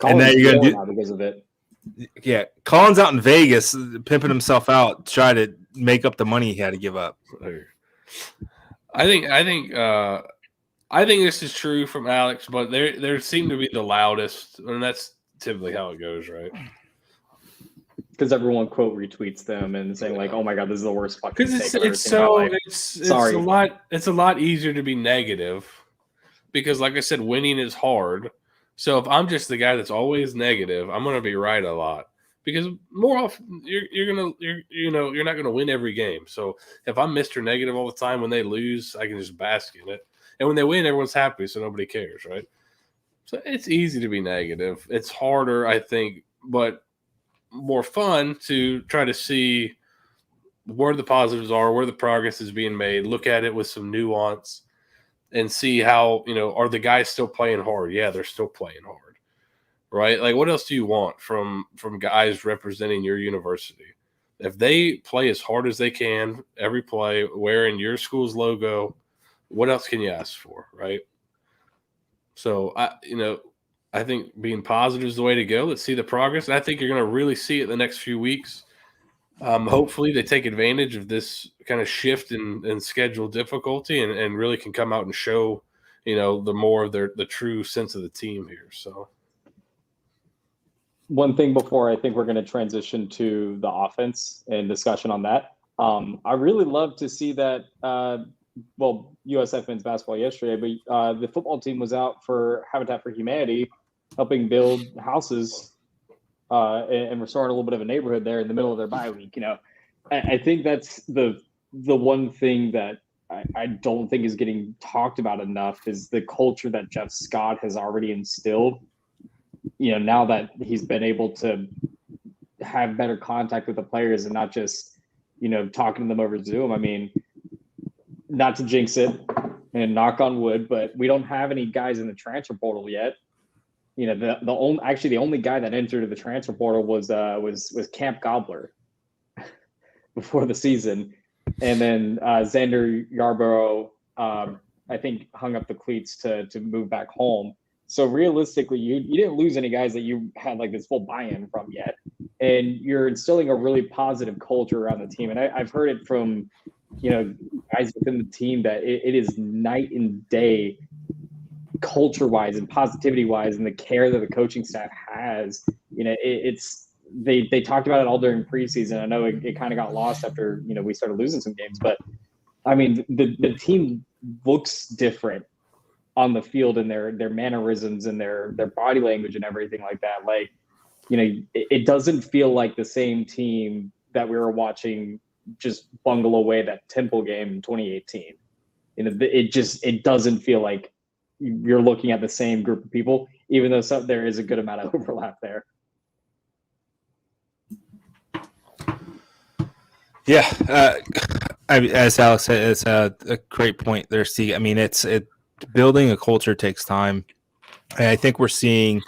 And now you're going to do because of it.
Yeah, Colin's out in Vegas pimping himself out, to try to make up the money he had to give up.
I think this is true from Alex, but they seem to be the loudest, and that's typically how it goes, right?
Because everyone quote retweets them and saying like, "Oh my god, this is the worst fucking."
Because it's a lot easier to be negative, because like I said, winning is hard. So if I'm just the guy that's always negative, I'm going to be right a lot, because more often you're not going to win every game. So if I'm Mr. Negative all the time, when they lose, I can just bask in it, and when they win, everyone's happy, so nobody cares, right? So it's easy to be negative. It's harder, I think, but more fun to try to see where the positives are, where the progress is being made, look at it with some nuance, and see how, are the guys still playing hard? Yeah, they're still playing hard, right? Like, what else do you want from guys representing your university? If they play as hard as they can every play, wearing your school's logo, what else can you ask for, right? So, I think being positive is the way to go. Let's see the progress. And I think you're going to really see it the next few weeks. Hopefully they take advantage of this kind of shift in schedule difficulty and really can come out and show, the more of the true sense of the team here. So
one thing before I think we're going to transition to the offense and discussion on that. I really love to see that, USF men's basketball yesterday, but the football team was out for Habitat for Humanity, helping build houses and restoring a little bit of a neighborhood there in the middle of their bye week. I think that's the one thing that I don't think is getting talked about enough is the culture that Jeff Scott has already instilled. Now that he's been able to have better contact with the players and not just, talking to them over Zoom. I mean, not to jinx it and knock on wood, but we don't have any guys in the transfer portal yet. The only guy that entered the transfer portal was Camp Gobbler before the season, and then Xander Yarborough I think hung up the cleats to move back home. So realistically, you didn't lose any guys that you had like this full buy-in from yet, and you're instilling a really positive culture around the team. And I've heard it from guys within the team that it is night and day culture-wise and positivity-wise, and the care that the coaching staff has. They talked about it all during preseason. I know it kind of got lost after we started losing some games, but I mean the team looks different on the field, and their mannerisms and their body language and everything like that. Like, it doesn't feel like the same team that we were watching just bungle away that Temple game in 2018. It doesn't feel like you're looking at the same group of people, even though there is a good amount of overlap there.
Yeah, as Alex said, it's a great point there, Steve. I mean, building a culture takes time. And I think we're seeing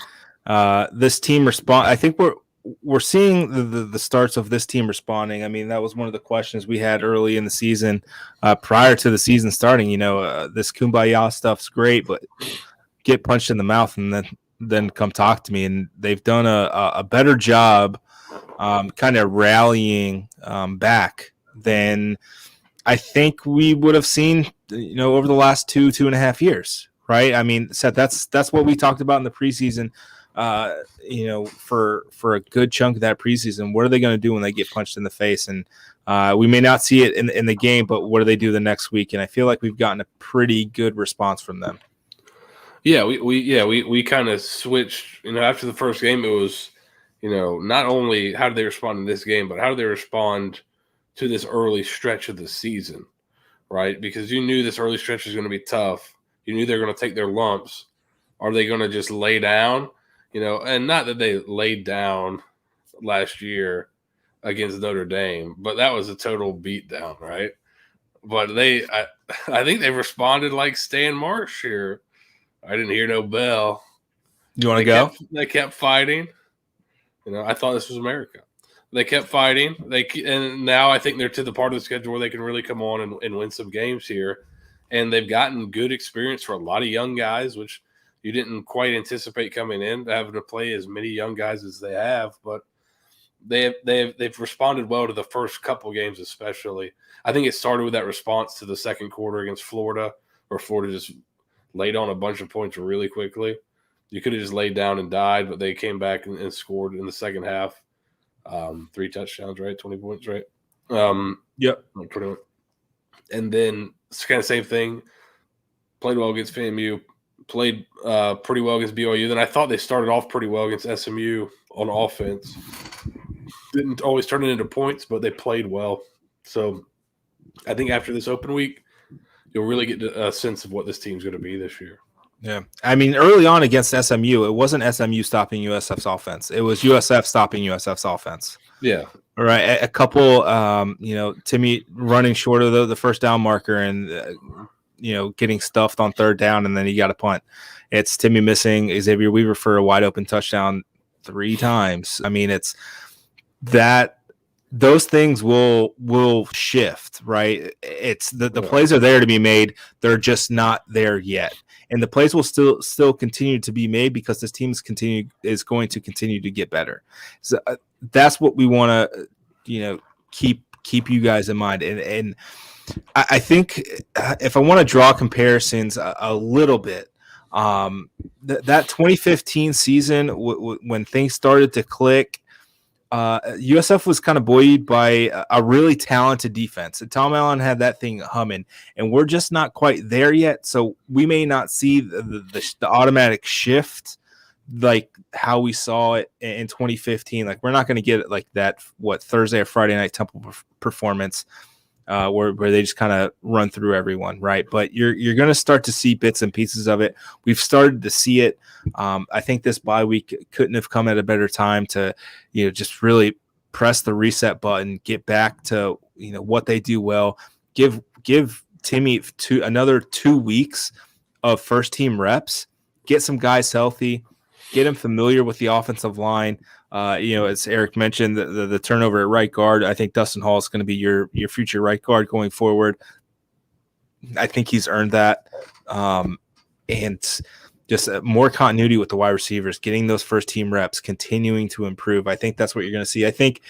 this team respond. I think we're seeing the starts of this team responding. I mean, that was one of the questions we had early in the season, prior to the season starting. This kumbaya stuff's great, but get punched in the mouth and then come talk to me. And they've done a better job kind of rallying back than I think we would have seen, over the last 2.5 years, right? I mean, Seth, that's what we talked about in the preseason. For a good chunk of that preseason, what are they going to do when they get punched in the face? And we may not see it in the game, but what do they do the next week? And I feel like we've gotten a pretty good response from them.
Yeah, we kind of switched. After the first game, it was, not only how did they respond in this game, but how did they respond to this early stretch of the season, right? Because you knew this early stretch was going to be tough. You knew they were going to take their lumps. Are they going to just lay down? And not that they laid down last year against Notre Dame, but that was a total beatdown, right? But I think they responded like Stan Marsh here. I didn't hear no bell.
You want to go?
They kept fighting. I thought this was America. They kept fighting. And now I think they're to the part of the schedule where they can really come on and win some games here. And they've gotten good experience for a lot of young guys, which you didn't quite anticipate coming in, having to play as many young guys as they have. But they've responded well to the first couple games, especially. I think it started with that response to the second quarter against Florida, where Florida just laid on a bunch of points really quickly. You could have just laid down and died, but they came back and scored in the second half. 3 touchdowns, right? 20 points, right?
Yep.
Pretty much. And then it's kind of same thing. Played well against FAMU. Played pretty well against BYU. Then I thought they started off pretty well against SMU on offense. Didn't always turn it into points, but they played well. So I think after this open week, you'll really get a sense of what this team's going to be this year.
Yeah. I mean, early on against SMU, it wasn't SMU stopping USF's offense. It was USF stopping USF's offense.
Yeah.
All right. A couple, Timmy running short of the first down marker and, getting stuffed on third down, and then he got a punt. It's Timmy missing Xavier Weaver for a wide open touchdown 3 times. I mean, it's that those things will shift, right? It's the plays are there to be made. They're just not there yet. And the plays will still continue to be made because this team is going to continue to get better. So that's what we want to, keep you guys in mind. And I think if I want to draw comparisons a little bit, that 2015 season when things started to click, USF was kind of buoyed by a really talented defense. Tom Allen had that thing humming, and we're just not quite there yet. So we may not see the automatic shift like how we saw it in 2015. Like, we're not going to get it like that, Thursday or Friday night Temple performance where they just kind of run through everyone, right? But you're going to start to see bits and pieces of it. We've started to see it. I think this bye week couldn't have come at a better time to, just really press the reset button, get back to, what they do well, give Timmy another 2 weeks of first team reps, get some guys healthy, get him familiar with the offensive line. As Eric mentioned, the turnover at right guard, I think Dustin Hall is going to be your future right guard going forward. I think he's earned that. And just more continuity with the wide receivers, getting those first team reps, continuing to improve. I think that's what you're going to see. I think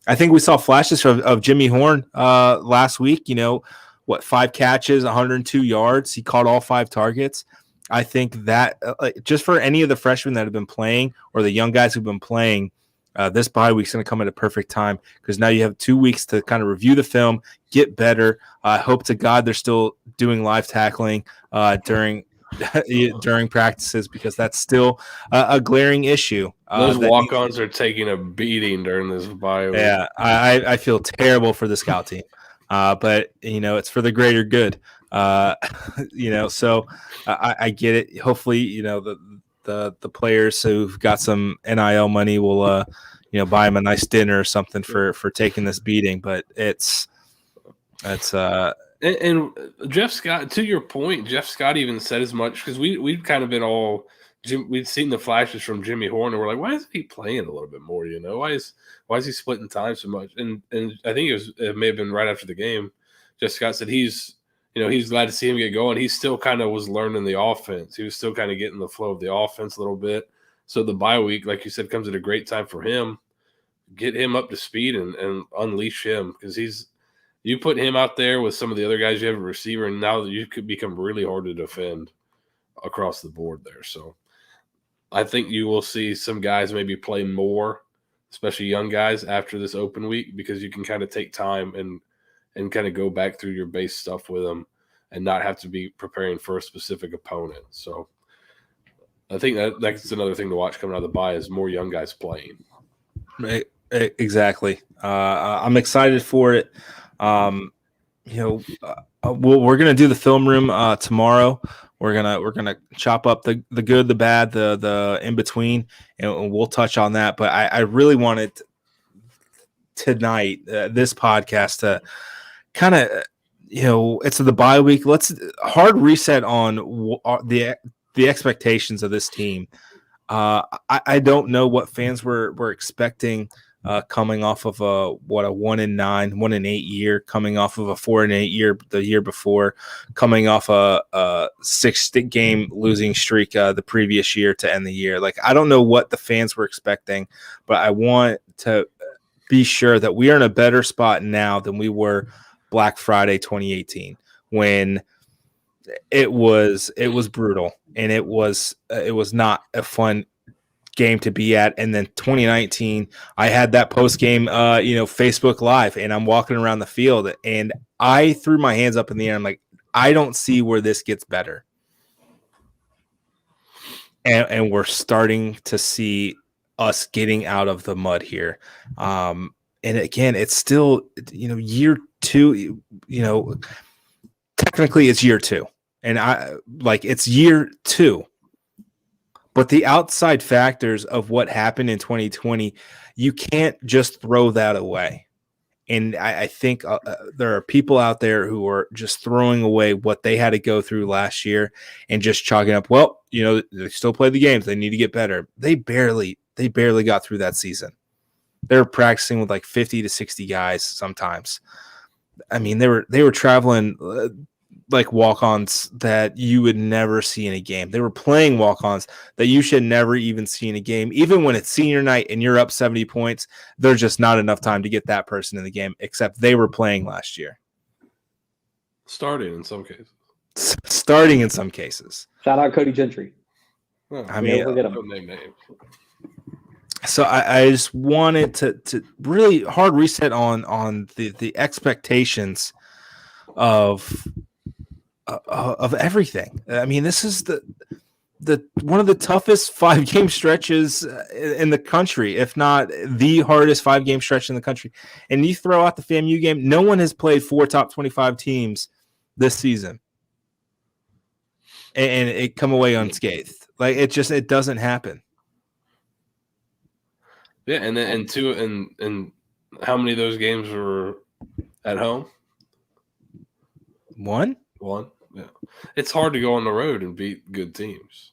we saw flashes of Jimmy Horn last week, 5 catches, 102 yards. He caught all 5 targets. I think that just for any of the freshmen that have been playing or the young guys who've been playing, this bye week's going to come at a perfect time because now you have 2 weeks to kind of review the film, get better. I hope to God they're still doing live tackling during practices because that's still a glaring issue.
Those walk-ons are taking a beating during this bye week.
Yeah, I feel terrible for the scout team, but it's for the greater good. So I get it. Hopefully, the players who've got some NIL money will, buy him a nice dinner or something for taking this beating. But it's
and Jeff Scott, to your point, Jeff Scott even said as much because we've kind of been we'd seen the flashes from Jimmy Horn and we're like, why isn't he playing a little bit more? Why is he splitting time so much? And I think it may have been right after the game. Jeff Scott said he's glad to see him get going. He still kind of was learning the offense. He was still kind of getting the flow of the offense a little bit. So the bye week, like you said, comes at a great time for him. Get him up to speed and unleash him because you put him out there with some of the other guys you have a receiver, and now you could become really hard to defend across the board there. So I think you will see some guys maybe play more, especially young guys, after this open week because you can kind of take time and kind of go back through your base stuff with them and not have to be preparing for a specific opponent. So I think that's another thing to watch coming out of the bye is more young guys playing.
Exactly. I'm excited for it. We're gonna do the film room tomorrow. We're gonna chop up the good, the bad, the in between, and we'll touch on that. But I really wanted tonight this podcast to kind of it's the bye week. Let's hard reset on the expectations of this team. I don't know what fans were expecting coming off of a 1-9, 1-8 year, coming off of a 4-8 year the year before, coming off a 6-game losing streak the previous year to end the year. Like, I don't know what the fans were expecting, but I want to be sure that we are in a better spot now than we were Black Friday 2018 when it was brutal and it was not a fun game to be at. And then 2019, I had that post game, Facebook Live, and I'm walking around the field and I threw my hands up in the air. I'm like, I don't see where this gets better. And we're starting to see us getting out of the mud here. And again, it's still, year two, technically it's year two. And it's year two. But the outside factors of what happened in 2020, you can't just throw that away. And I think there are people out there who are just throwing away what they had to go through last year and just chalking up, they still play the games. They need to get better. They barely got through that season. They were practicing with like 50 to 60 guys sometimes. I mean, they were traveling like walk-ons that you would never see in a game. They were playing walk-ons that you should never even see in a game. Even when it's senior night and you're up 70 points, there's just not enough time to get that person in the game, except they were playing last year.
Starting in some cases.
Shout out Cody Gentry.
Oh,
I mean,
don't name names.
So I just wanted to really hard reset on the expectations of everything. I mean, this is the one of the toughest 5-game stretches in the country, if not the hardest 5-game stretch in the country. And you throw out the FAMU game, no one has played 4 top 25 teams this season, and it come away unscathed. Like, it doesn't happen.
Yeah, and how many of those games were at home?
One.
Yeah, it's hard to go on the road and beat good teams.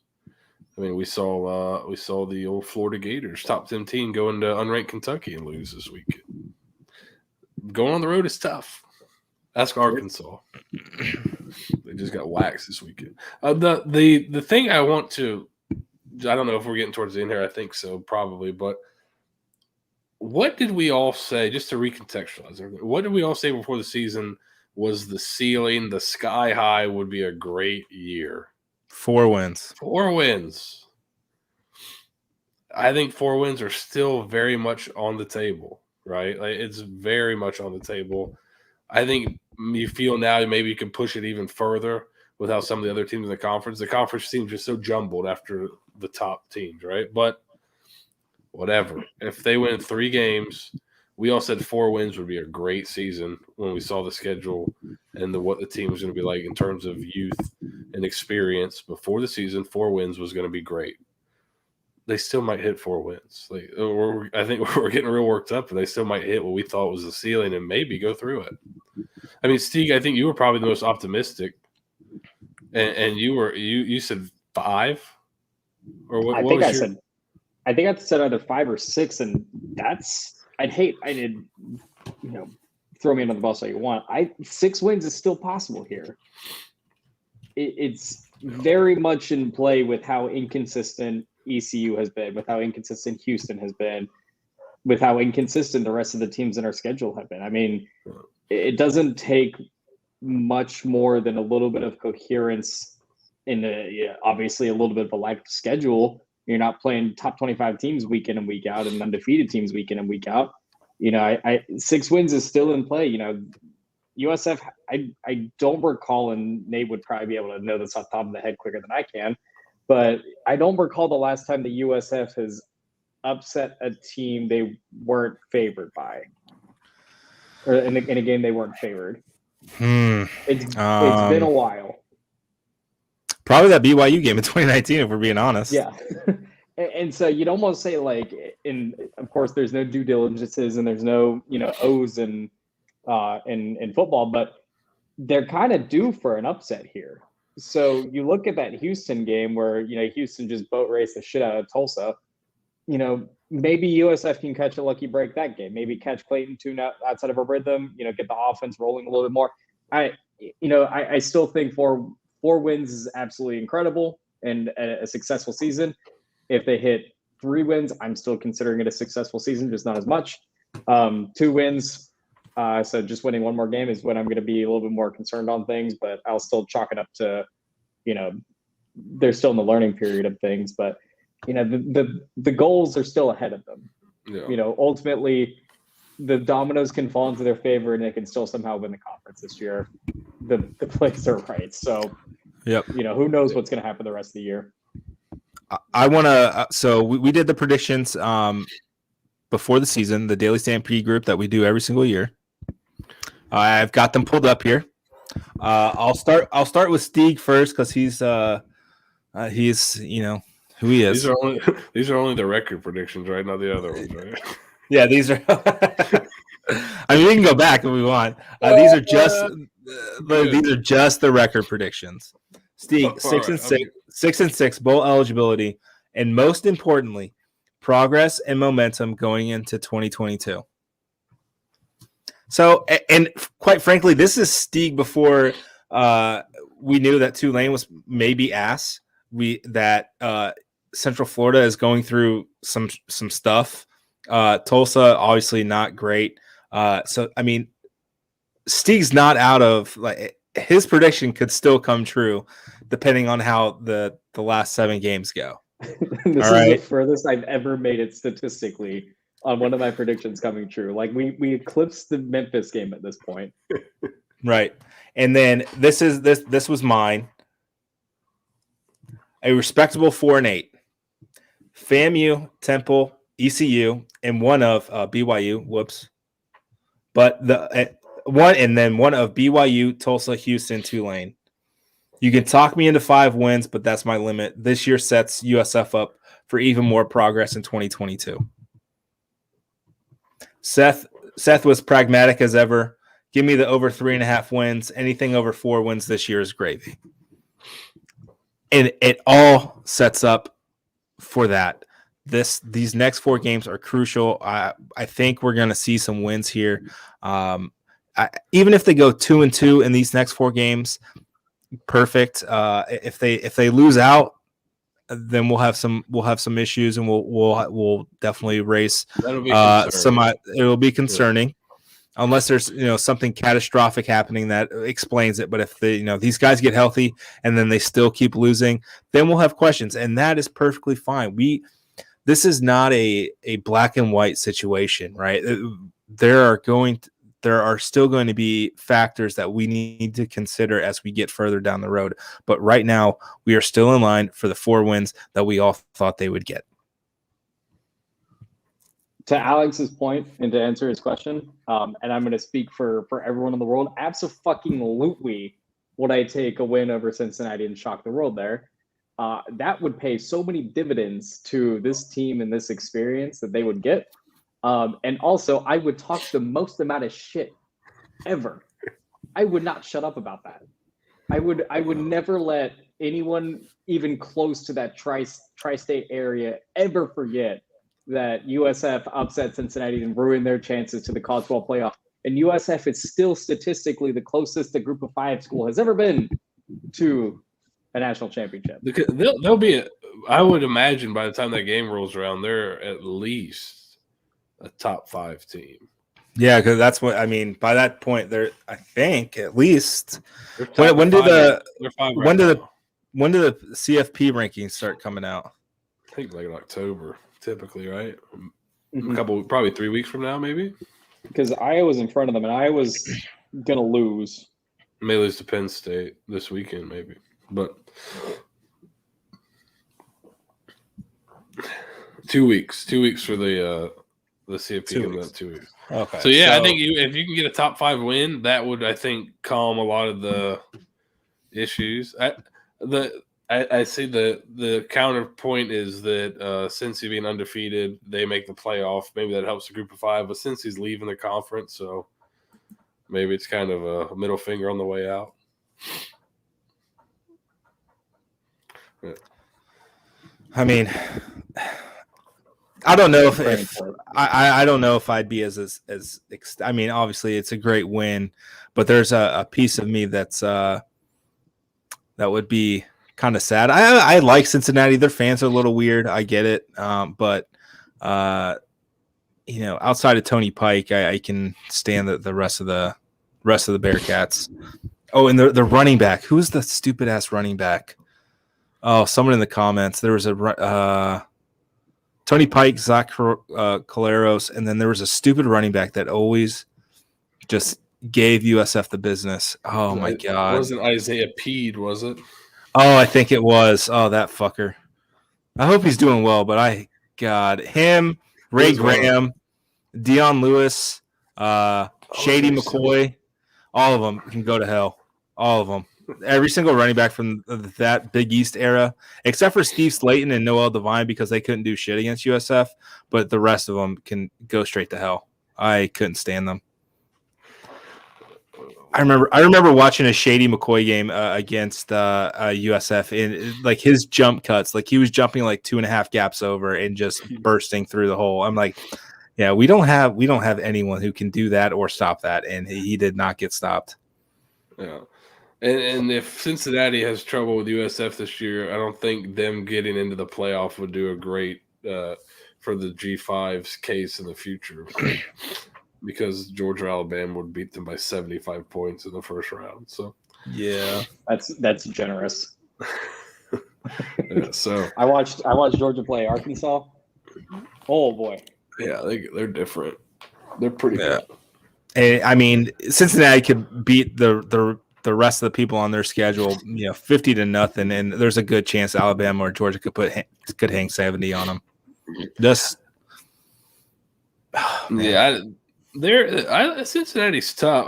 I mean, we saw the old Florida Gators, top 10 team, go into unranked Kentucky and lose this weekend. Going on the road is tough. Ask Arkansas. They just got waxed this weekend. The thing I want to, I don't know if we're getting towards the end here. I think so, probably. But what did we all say, just to recontextualize everything, what did we all say before the season was the ceiling, the sky high would be a great year?
4 wins.
4 wins. I think 4 wins are still very much on the table, right? Like, it's very much on the table. I think you feel now maybe you can push it even further with how some of the other teams in the conference seems just so jumbled after the top teams, right? But whatever. If they win 3 games, we all said 4 wins would be a great season when we saw the schedule and what the team was going to be like in terms of youth and experience before the season. 4 wins was going to be great. They still might hit 4 wins. I think we're getting real worked up, but they still might hit what we thought was the ceiling and maybe go through it. I mean, Steeg, I think you were probably the most optimistic, and you said 5, or what?
I think I said either 5 or 6, and I did, throw me under the bus all you want. 6 wins is still possible here. It's very much in play with how inconsistent ECU has been, with how inconsistent Houston has been, with how inconsistent the rest of the teams in our schedule have been. I mean, it doesn't take much more than a little bit of coherence obviously a little bit of a lack of schedule. You're not playing top 25 teams week in and week out and undefeated teams week in and week out. 6 wins is still in play. USF, I don't recall, and Nate would probably be able to know this off the top of the head quicker than I can, but I don't recall the last time the USF has upset a team they weren't favored by, or in a game they weren't favored. It's been a while.
Probably that BYU game in 2019, if we're being honest.
Yeah. And so you'd almost say, like, of course, there's no due diligences and there's no, O's in football, but they're kind of due for an upset here. So you look at that Houston game where, Houston just boat raced the shit out of Tulsa. Maybe USF can catch a lucky break that game. Maybe catch Clayton tune outside of a rhythm, get the offense rolling a little bit more. I still think four wins is absolutely incredible and a successful season. If they hit 3 wins, I'm still considering it a successful season, just not as much. 2 wins, so just winning one more game is when I'm going to be a little bit more concerned on things, but I'll still chalk it up to, they're still in the learning period of things, but the goals are still ahead of them. Yeah. Ultimately, the dominoes can fall into their favor and they can still somehow win the conference this year. The plays are right. So,
yep.
Who knows what's going to happen the rest of the year.
I want to. So we did the predictions before the season, the Daily Stampede group that we do every single year. I've got them pulled up here. I'll start with Steeg first because he's who he is.
These are only the record predictions, right? Not the other ones, right?
Yeah, these are. I mean, we can go back if we want. These are just the record predictions. Steeg, 6-6 bowl eligibility, and most importantly, progress and momentum going into 2022. So, and quite frankly, this is Steeg before we knew that Tulane was maybe ass. Central Florida is going through some stuff. Tulsa, obviously not great. So, I mean, Steeg's not out of his prediction could still come true depending on how the last 7 games go.
This is the furthest I've ever made it statistically on one of my predictions coming true. Like we eclipsed the Memphis game at this point.
Right. And then this was mine. A respectable 4-8. FAMU, Temple, ECU, and one of BYU. Whoops. But one of BYU, Tulsa, Houston, Tulane. You can talk me into 5 wins, but that's my limit. This year sets USF up for even more progress in 2022. Seth was pragmatic as ever. Give me the over 3.5 wins. Anything over 4 wins this year is gravy. And it all sets up for that. These next 4 games are crucial. I think we're going to see some wins here. Even if they go 2-2 in these next 4 games, perfect. If they lose out, then we'll have some issues, and we'll definitely race.
That'll be
it'll be concerning. Unless there's something catastrophic happening that explains it. But if these guys get healthy and then they still keep losing, then we'll have questions, and that is perfectly fine. This is not a black and white situation, right? There are still going to be factors that we need to consider as we get further down the road. But right now, we are still in line for the 4 wins that we all thought they would get.
To Alex's point, and to answer his question, and I'm going to speak for everyone in the world, abso-fucking-lutely would I take a win over Cincinnati and shock the world there. That would pay so many dividends to this team and this experience that they would get. And also, I would talk the most amount of shit ever. I would not shut up about that. I would never let anyone even close to that tri-state area ever forget that USF upset Cincinnati and ruined their chances to the College Football Playoff. And USF is still statistically the closest the Group of 5 school has ever been to a national championship.
Because they'll be, I would imagine by the time that game rolls around, they're at least a top 5 team.
Yeah, because that's what I mean. By that point, they're, I think, at least. When do the CFP rankings start coming out?
I think like in October, typically, right? Mm-hmm. Probably 3 weeks from now, maybe.
Because Iowa's in front of them, and Iowa's gonna lose.
May lose to Penn State this weekend, maybe. But 2 weeks. 2 weeks for the CFP
2
coming
weeks.
up 2 weeks.
Okay.
So yeah, I think if you can get a top 5 win, that would, I think, calm a lot of the issues. I see the counterpoint is that since he's being undefeated, they make the playoff. Maybe that helps the group of 5. But since he's leaving the conference, so maybe it's kind of a middle finger on the way out. Yeah.
I mean, I don't know if I don't know if I'd be as I mean, obviously it's a great win, but there's a piece of me that's that would be kind of sad. I like Cincinnati. Their fans are a little weird. I get it. But outside of Tony Pike, I can stand the rest of the Bearcats. Oh, and the running back. Who's the stupid ass running back? Oh, someone in the comments. There was a Tony Pike, Zach Caleros, and then there was a stupid running back that always just gave USF the business. Oh, my God.
It wasn't Isaiah Peed, was it?
Oh, I think it was. Oh, that fucker. I hope he's doing well, but him, Ray Graham, Dion Lewis, Shady McCoy, all of them can go to hell. All of them. Every single running back from that Big East era, except for Steve Slayton and Noel Devine, because they couldn't do shit against USF, but the rest of them can go straight to hell. I couldn't stand them. I remember watching a Shady McCoy game against USF, and like his jump cuts, like he was jumping like 2.5 gaps over and just bursting through the hole. I'm like, yeah, we don't have anyone who can do that or stop that, and he did not get stopped.
Yeah. And if Cincinnati has trouble with USF this year, I don't think them getting into the playoff would do a great for the G5's case in the future, because Georgia or Alabama would beat them by 75 points in the first round. So
yeah, that's generous.
Yeah, so
I watched Georgia play Arkansas. Oh boy,
yeah, they're different. They're pretty good.
And, I mean, Cincinnati could beat the rest of the people on their schedule, 50-0, and there's a good chance Alabama or Georgia could hang 70 on them.
Cincinnati's tough.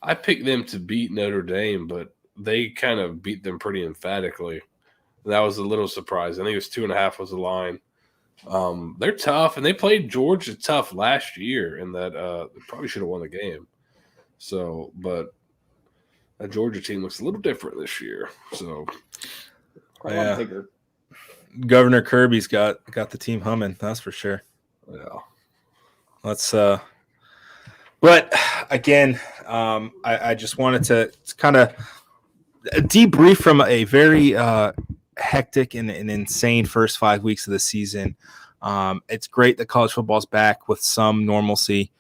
I picked them to beat Notre Dame, but they kind of beat them pretty emphatically. That was a little surprising. I think it was 2.5 was the line. They're tough, and they played Georgia tough last year, and that they probably should have won the game. So, but a Georgia team looks a little different this year. So,
yeah. Bigger.
Governor Kirby's got the team humming. That's for sure.
Yeah.
Let's. But again, I just wanted to kind of debrief from a very hectic and insane first 5 weeks of the season. It's great that college football's back with some normalcy.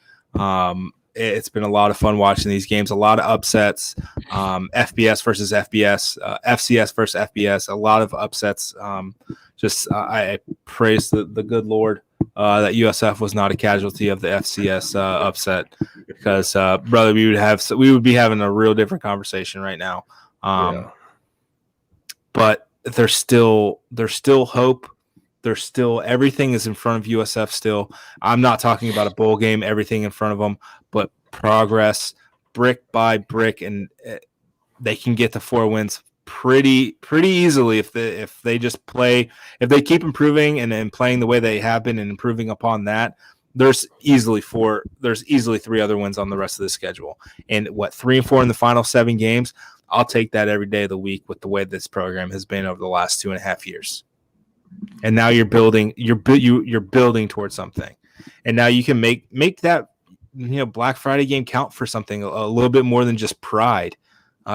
It's been a lot of fun watching these games, a lot of upsets, FBS versus FBS, FCS versus FBS, a lot of upsets. I praise the good Lord that USF was not a casualty of the FCS upset, because, brother, we would be having a real different conversation right now. But there's still hope. There's still everything is in front of USF still. I'm not talking about a bowl game, everything in front of them, but progress brick by brick, and they can get to 4 wins pretty easily if they just play, if they keep improving and playing the way they have been and improving upon that. There's easily 3 other wins on the rest of the schedule, and 3 and 4 in the final 7 games. I'll take that every day of the week with the way this program has been over the last 2.5 years. And now you're building towards something, and now you can make that Black Friday game count for something a little bit more than just pride.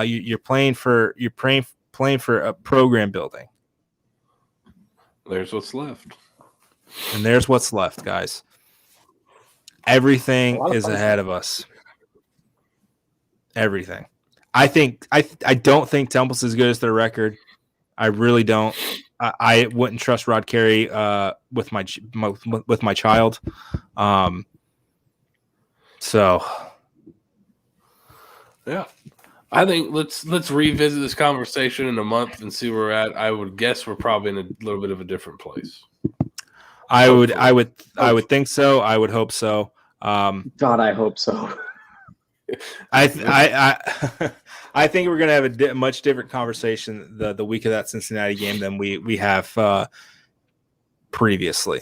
You're playing for a program building.
There's what's left,
and there's what's left, guys. Everything is ahead of us. Everything. I don't think Temple's as good as their record. I really don't. I wouldn't trust Rod Carey with my child. So,
yeah. I think let's revisit this conversation in a month and see where we're at. I would guess we're probably in a little bit of a different place.
I would think so. I would hope so.
God, I hope so.
I think we're gonna have a much different conversation the week of that Cincinnati game than we have previously,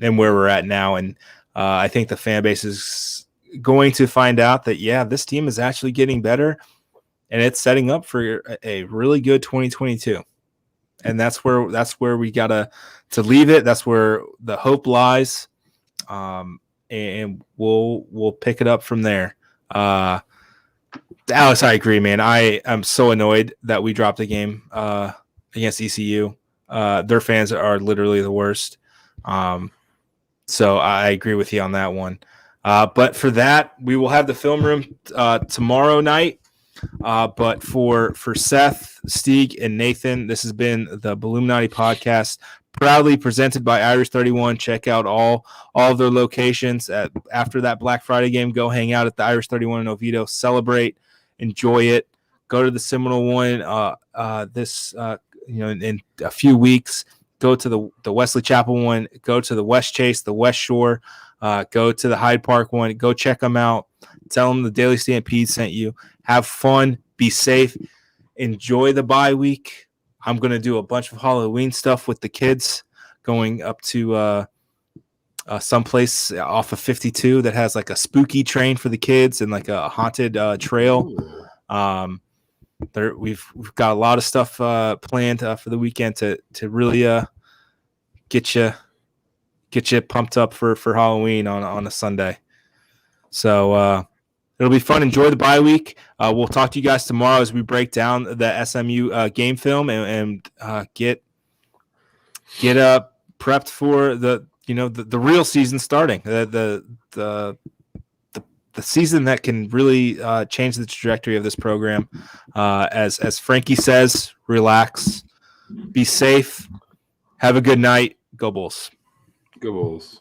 and where we're at now. And I think the fan base is going to find out that this team is actually getting better, and it's setting up for a really good 2022. And that's where we gotta to leave it. That's where the hope lies, and we'll pick it up from there. Alex, I agree, man. I am so annoyed that we dropped the game against ECU. Their fans are literally the worst. So I agree with you on that one. But for that, we will have the film room tomorrow night. But for Seth, Steeg, and Nathan, this has been the Bulluminati podcast, proudly presented by Irish 31. Check out all of their locations. After that Black Friday game, go hang out at the Irish 31 in Oviedo. Celebrate, enjoy it. Go to the Seminole one in a few weeks. Go to the Wesley Chapel one. Go to the West Chase, the West Shore. Go to the Hyde Park one. Go check them out. Tell them the Daily Stampede sent you. Have fun. Be safe. Enjoy the bye week. I'm going to do a bunch of Halloween stuff with the kids, going up to someplace off of 52 that has like a spooky train for the kids and like a haunted trail. We've got a lot of stuff planned for the weekend to really get you pumped up for Halloween on a Sunday. So it'll be fun. Enjoy the bye week. We'll talk to you guys tomorrow as we break down the SMU game film and get prepped for the real season starting. The season that can really change the trajectory of this program. As Frankie says, relax, be safe, have a good night. Go Bulls.
Go Bulls.